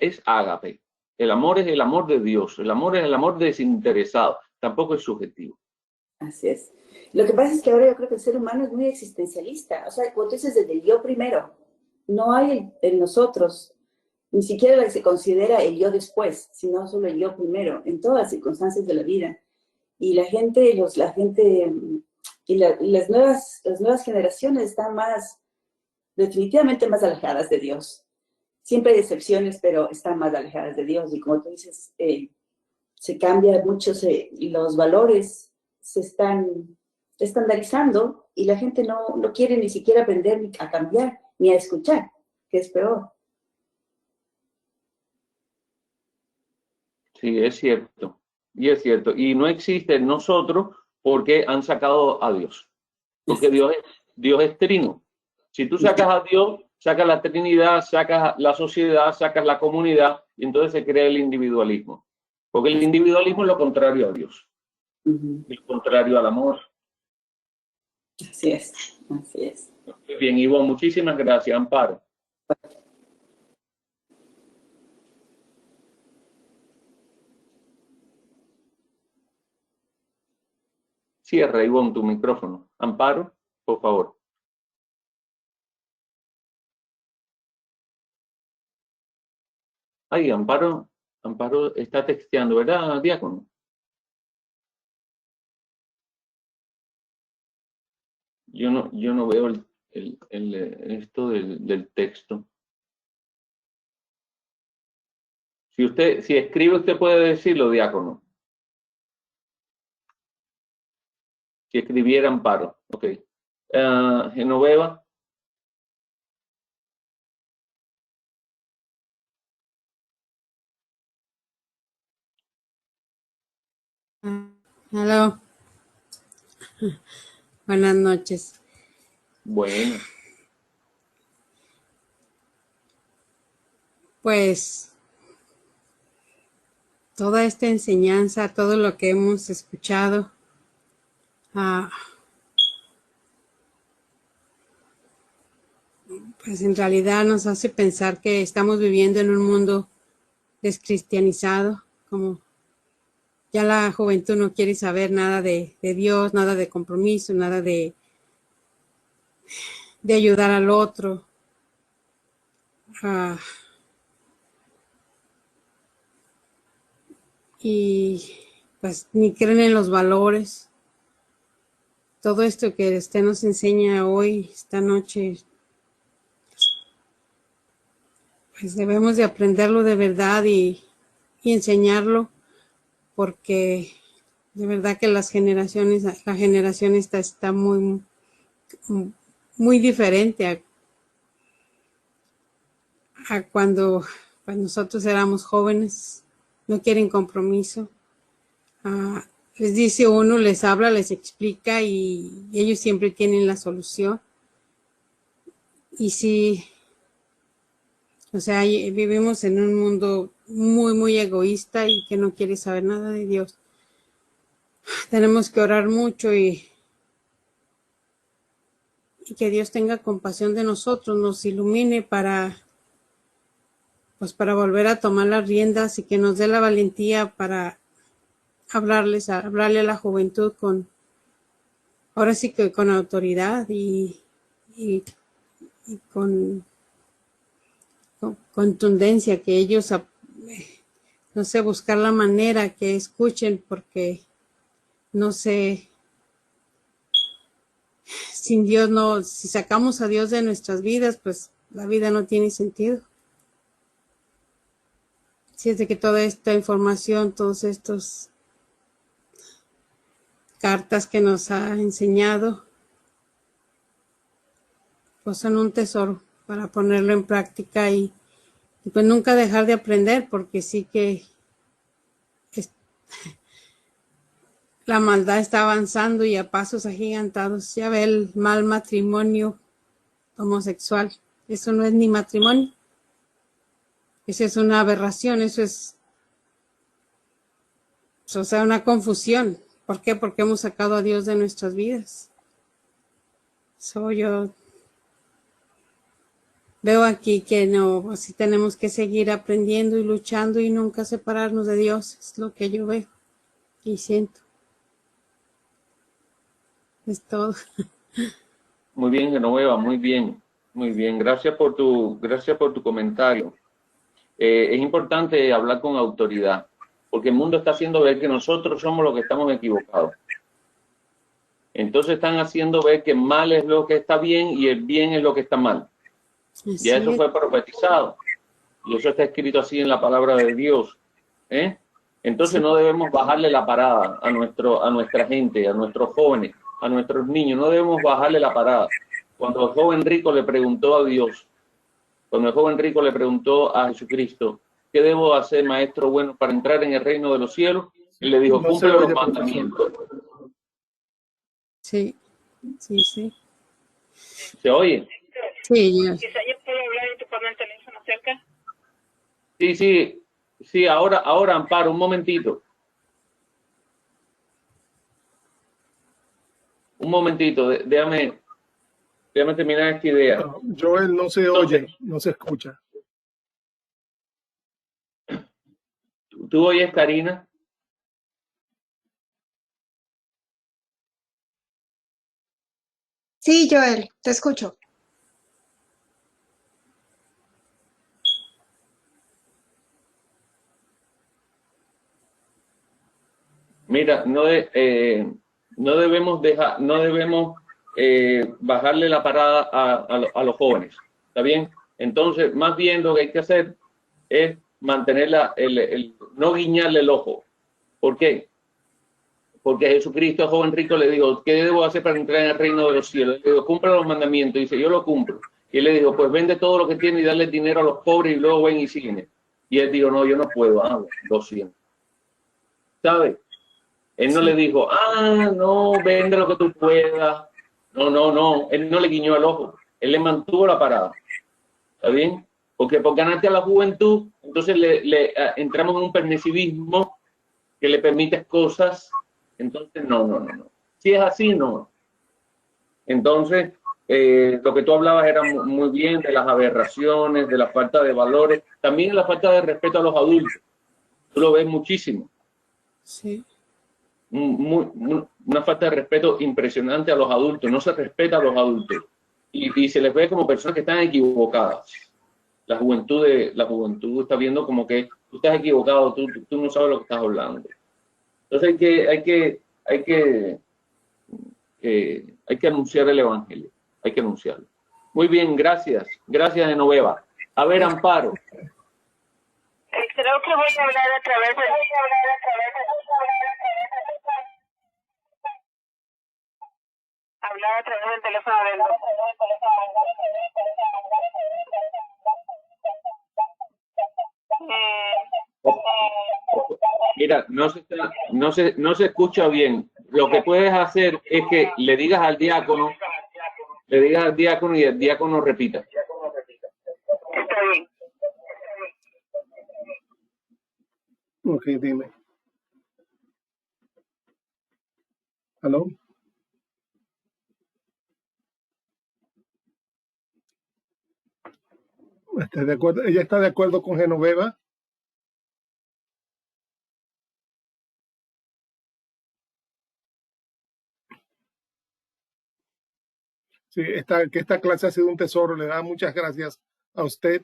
es ágape. El amor es el amor de Dios. El amor es el amor desinteresado. Tampoco es subjetivo. Así es. Lo que pasa es que ahora yo creo que el ser humano es muy existencialista. O sea, cuando tú dices desde el yo primero, no hay en nosotros, ni siquiera se considera el yo después, sino solo el yo primero, en todas las circunstancias de la vida. Y la gente y las nuevas generaciones están definitivamente más alejadas de Dios. Siempre hay excepciones, pero están más alejadas de Dios. Y como tú dices, se cambia mucho, los valores se están estandarizando y la gente no quiere ni siquiera aprender a cambiar ni a escuchar, que es peor. Sí, es cierto. Y es cierto. Y no existe en nosotros porque han sacado a Dios. Porque Dios es trino. Si tú sacas a Dios, sacas la Trinidad, sacas la sociedad, sacas la comunidad, y entonces se crea el individualismo. Porque el individualismo es lo contrario a Dios. Lo contrario al amor. Así es, así es. Muy bien, Ivonne, muchísimas gracias. Amparo. Cierra, Ivonne, tu micrófono. Amparo, por favor. Ay, Amparo está texteando, ¿verdad, Diácono? Yo no veo esto del texto. Si escribe, usted puede decirlo, Diácono. Si escribiera Amparo, ok. Genoveva. Hello. Buenas noches. Bueno. Pues toda esta enseñanza, todo lo que hemos escuchado, pues en realidad nos hace pensar que estamos viviendo en un mundo descristianizado, como ya la juventud no quiere saber nada de Dios, nada de compromiso, nada de ayudar al otro. Y pues ni creen en los valores. Todo esto que usted nos enseña hoy, esta noche, pues debemos de aprenderlo de verdad y enseñarlo, porque de verdad que la generación esta está muy diferente a cuando nosotros éramos jóvenes. No quieren compromiso. Les dice uno, les habla, les explica y ellos siempre tienen la solución. Y sí, o sea, vivimos en un mundo muy egoísta y que no quiere saber nada de Dios. Tenemos que orar mucho y que Dios tenga compasión de nosotros, nos ilumine para volver a tomar las riendas y que nos dé la valentía para hablarle a la juventud ahora sí que con autoridad y con contundencia, que ellos, no sé, buscar la manera que escuchen, porque no sé, sin Dios no, si sacamos a Dios de nuestras vidas, pues la vida no tiene sentido. Si es de que toda esta información, todos estos cartas que nos ha enseñado, pues son un tesoro para ponerlo en práctica y pues nunca dejar de aprender, porque sí que la maldad está avanzando y a pasos agigantados. Ya ve el mal matrimonio homosexual. Eso no es ni matrimonio. Eso es una aberración. Eso es, o sea, una confusión. ¿Por qué? Porque hemos sacado a Dios de nuestras vidas. Yo veo aquí que no, así tenemos que seguir aprendiendo y luchando y nunca separarnos de Dios. Es lo que yo veo y siento. Es todo. Muy bien, Genoveva, muy bien. Muy bien, gracias por tu comentario. Es importante hablar con autoridad, porque el mundo está haciendo ver que nosotros somos los que estamos equivocados. Entonces están haciendo ver que mal es lo que está bien y el bien es lo que está mal. Ya eso fue profetizado. Y eso está escrito así en la palabra de Dios. Entonces no debemos bajarle la parada a nuestra gente, a nuestros jóvenes, a nuestros niños. No debemos bajarle la parada. Cuando el joven rico le preguntó a Dios, cuando el joven rico le preguntó a Jesucristo, ¿qué debo hacer, maestro bueno, para entrar en el reino de los cielos? Él le dijo, cumple los mandamientos. Sí, sí, sí. ¿Se oye? Sí, yo. Quizá yo puedo hablar y tú pones el teléfono cerca. Sí, ahora, Amparo, un momentito. Un momentito, déjame terminar esta idea. Joel, no se oye, no se escucha. ¿Tú oyes, Karina? Sí, Joel, te escucho. Mira, no debemos bajarle la parada a los jóvenes, ¿está bien? Entonces, más bien lo que hay que hacer es mantener no guiñarle el ojo. ¿Por qué? Porque Jesucristo, joven rico, le dijo, ¿qué debo hacer para entrar en el reino de los cielos? Le dijo, cumple los mandamientos. Dice, yo lo cumplo. Y él le dijo, pues vende todo lo que tiene y dale dinero a los pobres y luego ven y sígueme. Y él dijo, no, yo no puedo. Lo siento. ¿Sabe? Él no le dijo, no, vende lo que tú puedas. No. Él no le guiñó el ojo. Él le mantuvo la parada. ¿Está bien? Porque por ganarte a la juventud, entonces entramos en un permisivismo que le permite cosas. Entonces, no. Si es así, no. Entonces, lo que tú hablabas era muy bien de las aberraciones, de la falta de valores, también la falta de respeto a los adultos. Tú lo ves muchísimo. Sí. Una falta de respeto impresionante a los adultos. No se respeta a los adultos. Y se les ve como personas que están equivocadas. La juventud está viendo como que tú estás equivocado, tú no sabes lo que estás hablando. Entonces hay que anunciar el evangelio. Hay que anunciarlo. Muy bien, gracias. Gracias, Genoveva. A ver, Amparo. Creo que voy a hablar a través de... Hablar a través del teléfono del... Mira, no se escucha bien. Lo que puedes hacer es que le digas al diácono y el diácono repita. Está bien. Ok, dime. ¿Aló? ¿Estás de acuerdo? ¿Ella está de acuerdo con Genoveva? Sí, que esta clase ha sido un tesoro. Le da muchas gracias a usted.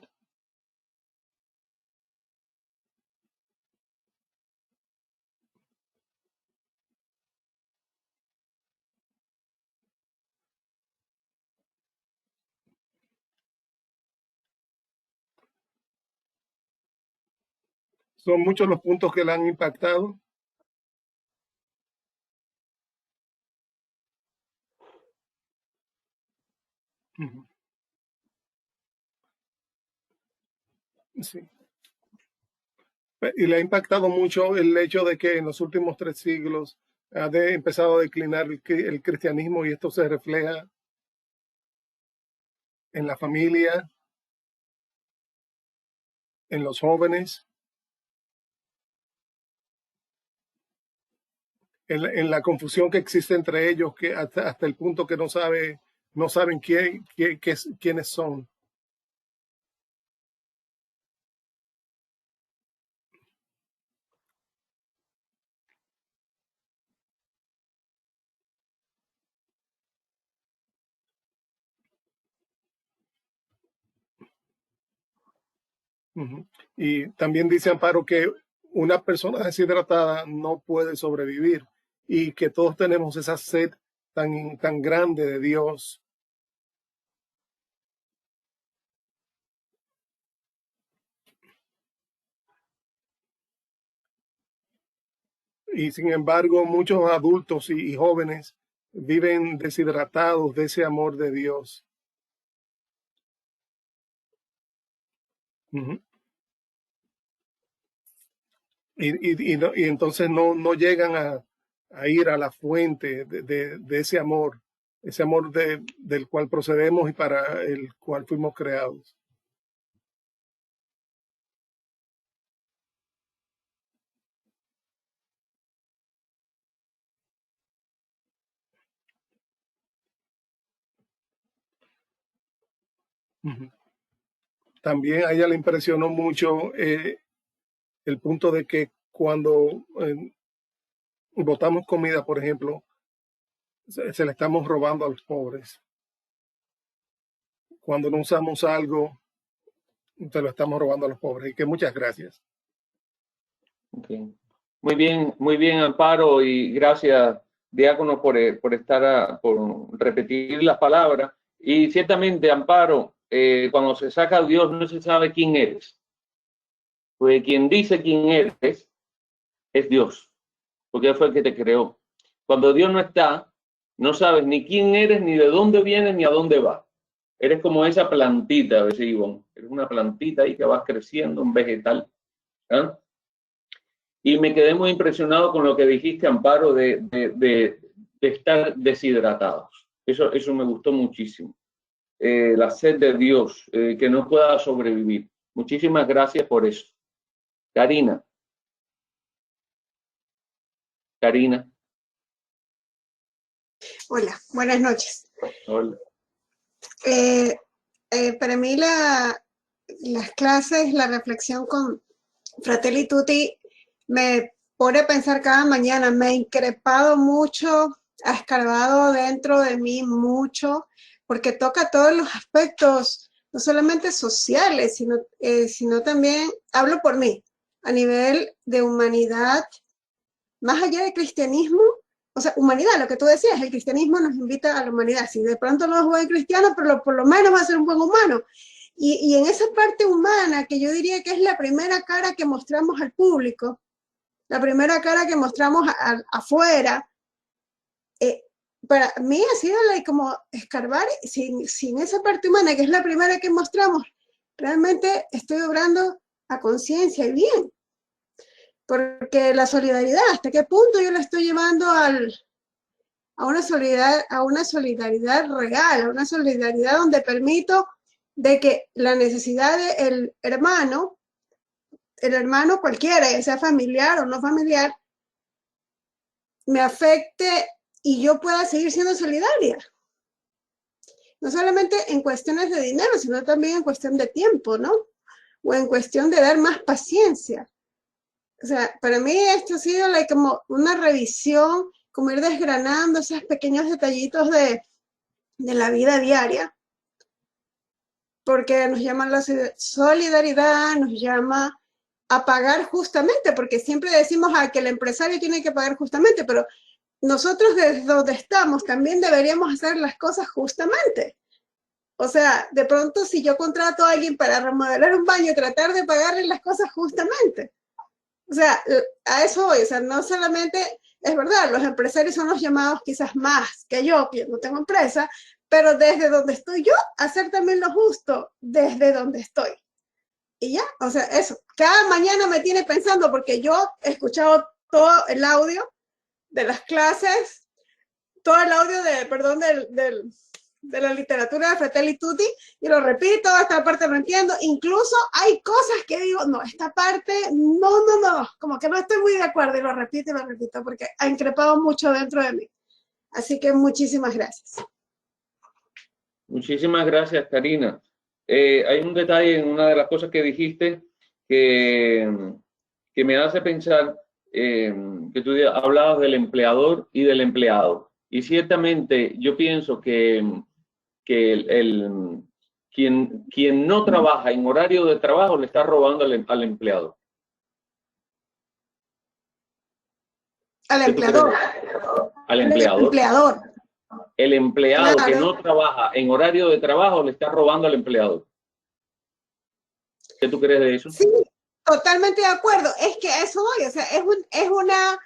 Son muchos los puntos que le han impactado. Sí. Y le ha impactado mucho el hecho de que en los últimos 3 siglos ha empezado a declinar el cristianismo, y esto se refleja en la familia, en los jóvenes, en la confusión que existe entre ellos, que hasta el punto que no saben quiénes son. Y también dice Amparo que una persona deshidratada no puede sobrevivir, y que todos tenemos esa sed tan grande de Dios. Y sin embargo, muchos adultos y jóvenes viven deshidratados de ese amor de Dios. Y entonces no llegan a ir a la fuente de ese amor del cual procedemos y para el cual fuimos creados. También a ella le impresionó mucho el punto de que cuando botamos comida, por ejemplo, se le estamos robando a los pobres. Cuando no usamos algo, se lo estamos robando a los pobres. Y que muchas gracias. Okay. Muy bien, Amparo, y gracias, diácono, por repetir las palabras. Y ciertamente, Amparo, cuando se saca a Dios no se sabe quién eres. Pues quien dice quién eres es Dios, porque Él fue el que te creó. Cuando Dios no está, no sabes ni quién eres, ni de dónde vienes, ni a dónde vas. Eres como esa plantita, a veces Ivonne. Eres una plantita ahí que vas creciendo, un vegetal. ¿Ah? Y me quedé muy impresionado con lo que dijiste, Amparo, de estar deshidratados. Eso me gustó muchísimo. La sed de Dios, que no pueda sobrevivir. Muchísimas gracias por eso. Karina. Karina. Hola, buenas noches. Hola. Para mí las clases, la reflexión con Fratelli Tutti me pone a pensar cada mañana. Me ha increpado mucho, ha escarbado dentro de mí mucho, porque toca todos los aspectos, no solamente sociales, sino también, hablo por mí, a nivel de humanidad, más allá del cristianismo. O sea, humanidad, lo que tú decías, el cristianismo nos invita a la humanidad. Si de pronto no es buen cristiano, pero por lo menos va a ser un buen humano. Y en esa parte humana, que yo diría que es la primera cara que mostramos al público, la primera cara que mostramos afuera, para mí ha sido como escarbar sin esa parte humana, que es la primera que mostramos. Realmente estoy obrando a conciencia y bien. Porque la solidaridad, ¿hasta qué punto yo la estoy llevando a una solidaridad real, a una solidaridad donde permito de que la necesidad del hermano, el hermano cualquiera, ya sea familiar o no familiar, me afecte y yo pueda seguir siendo solidaria? No solamente en cuestiones de dinero, sino también en cuestión de tiempo, ¿no? O en cuestión de dar más paciencia. O sea, para mí esto ha sido como una revisión, como ir desgranando esos pequeños detallitos de la vida diaria, porque nos llama la solidaridad, nos llama a pagar justamente, porque siempre decimos que el empresario tiene que pagar justamente, pero nosotros desde donde estamos también deberíamos hacer las cosas justamente. O sea, de pronto si yo contrato a alguien para remodelar un baño, tratar de pagarle las cosas justamente. O sea, a eso voy. O sea, no solamente, es verdad, los empresarios son los llamados quizás más que yo no tengo empresa, pero desde donde estoy yo, hacer también lo justo desde donde estoy. Y ya, o sea, eso. Cada mañana me tiene pensando, porque yo he escuchado todo el audio de las clases, todo el audio de la literatura de Fratelli Tutti, y lo repito, esta parte no entiendo, incluso hay cosas que digo, no, esta parte, no, como que no estoy muy de acuerdo, y lo repito, porque ha increpado mucho dentro de mí. Así que muchísimas gracias. Muchísimas gracias, Karina. Hay un detalle en una de las cosas que dijiste que me hace pensar que tú hablabas del empleador y del empleado. Y ciertamente yo pienso que quien no trabaja en horario de trabajo le está robando al empleador. Al empleador. Al empleador. El empleado, claro, que no trabaja en horario de trabajo le está robando al empleador. ¿Qué tú crees de eso? Sí, totalmente de acuerdo. Es que eso voy, o sea, es una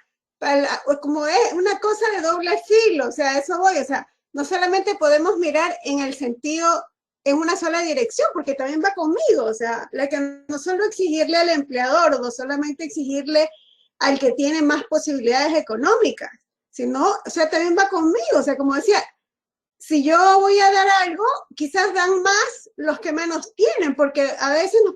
cosa de doble filo, o sea, eso voy, o sea, no solamente podemos mirar en el sentido, en una sola dirección, porque también va conmigo, o sea, no solo exigirle al empleador, no solamente exigirle al que tiene más posibilidades económicas, sino, o sea, también va conmigo, o sea, como decía, si yo voy a dar algo, quizás dan más los que menos tienen, porque a veces me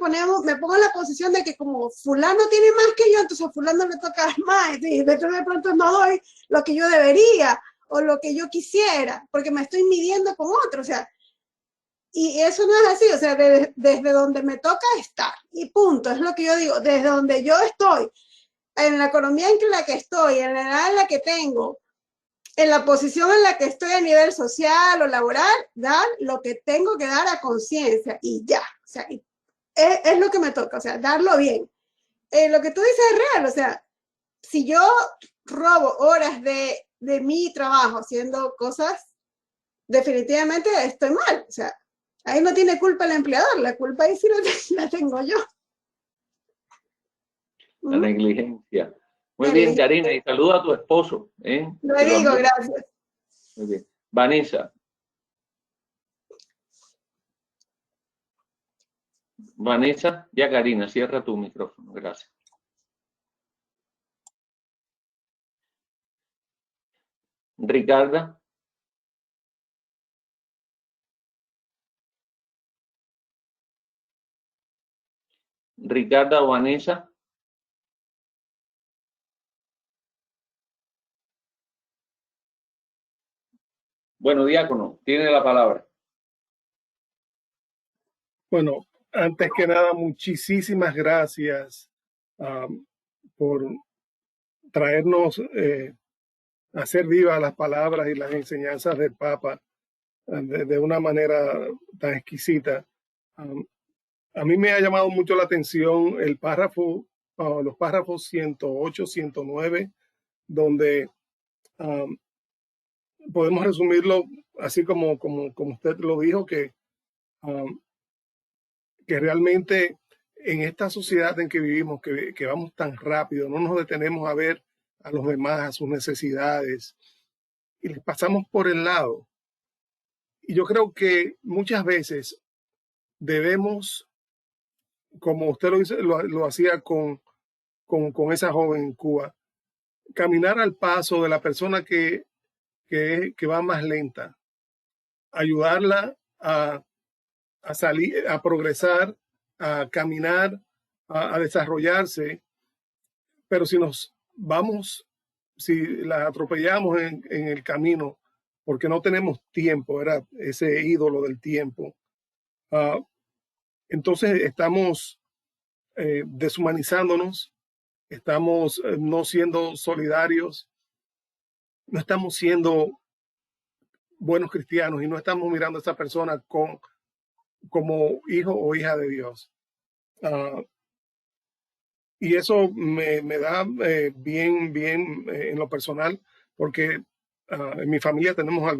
pongo en la posición de que como fulano tiene más que yo, entonces a fulano le toca más, y de pronto no doy lo que yo debería, o lo que yo quisiera, porque me estoy midiendo con otro, o sea, y eso no es así, o sea, desde donde me toca estar, y punto, es lo que yo digo, desde donde yo estoy, en la economía en la que estoy, en la edad en la que tengo, en la posición en la que estoy a nivel social o laboral, dar lo que tengo que dar a conciencia y ya, o sea, es lo que me toca, o sea, darlo bien. Lo que tú dices es real, o sea, si yo robo horas de mi trabajo haciendo cosas, definitivamente estoy mal, o sea, ahí no tiene culpa el empleador, la culpa ahí sí la tengo yo. La negligencia. Muy bien, Karina, y saluda a tu esposo. Lo digo, gracias. Muy bien. Vanessa. Vanessa, ya Karina, cierra tu micrófono, gracias. Ricarda. Ricarda o Vanessa. Bueno, diácono, tiene la palabra. Bueno, antes que nada, muchísimas gracias por traernos, hacer vivas las palabras y las enseñanzas del Papa de una manera tan exquisita. A mí me ha llamado mucho la atención el párrafo, los párrafos 108, 109, donde podemos resumirlo así como usted lo dijo, que realmente en esta sociedad en que vivimos, que vamos tan rápido, no nos detenemos a ver a los demás, a sus necesidades, y les pasamos por el lado. Y yo creo que muchas veces debemos, como usted lo hacía con esa joven en Cuba, caminar al paso de la persona que va más lenta, ayudarla a salir, a progresar, a caminar, a desarrollarse. Pero si la atropellamos en el camino, porque no tenemos tiempo, era ese ídolo del tiempo, entonces estamos deshumanizándonos, estamos no siendo solidarios, no estamos siendo buenos cristianos y no estamos mirando a esa persona como hijo o hija de Dios. Y eso me da bien en lo personal, porque en mi familia tenemos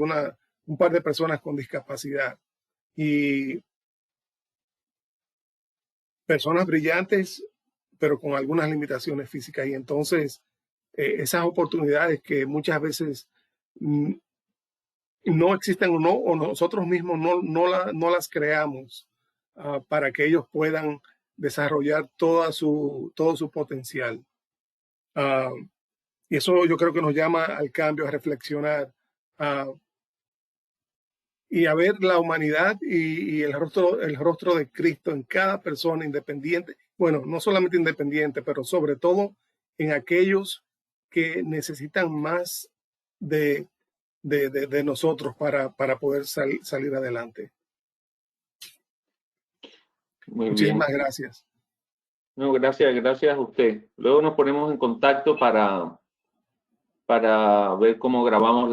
un par de personas con discapacidad y personas brillantes, pero con algunas limitaciones físicas. Y entonces esas oportunidades que muchas veces no existen o nosotros mismos no las creamos para que ellos puedan desarrollar todo su potencial. Y eso yo creo que nos llama al cambio, a reflexionar y a ver la humanidad y el rostro de Cristo en cada persona independiente. Bueno, no solamente independiente, pero sobre todo en aquellos que necesitan más de nosotros para poder salir adelante. Muchísimas gracias. No, gracias a usted. Luego nos ponemos en contacto para ver cómo grabamos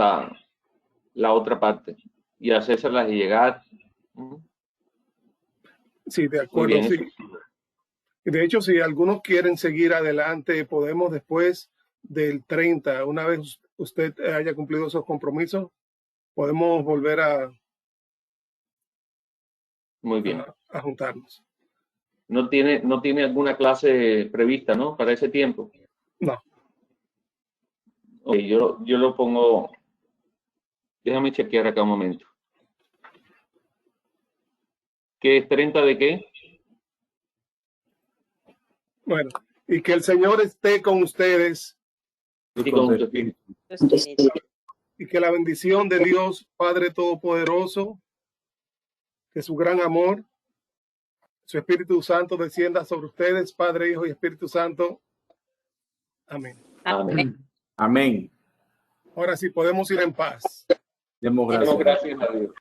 la otra parte y hacérselas llegar. Sí, de acuerdo. Sí. De hecho, si algunos quieren seguir adelante, podemos después del 30, una vez usted haya cumplido esos compromisos, podemos volver Muy bien. a juntarnos. No tiene alguna clase prevista, ¿no? Para ese tiempo. No. Okay, yo lo pongo. Déjame chequear acá un momento. ¿Qué es 30 de qué? Bueno, y que el Señor esté con ustedes. Y con tu espíritu. Y que la bendición de Dios, Padre Todopoderoso, que su gran amor, su Espíritu Santo descienda sobre ustedes, Padre, Hijo y Espíritu Santo. Amén. Amén. Amén. Ahora sí podemos ir en paz. Demos gracias a Dios.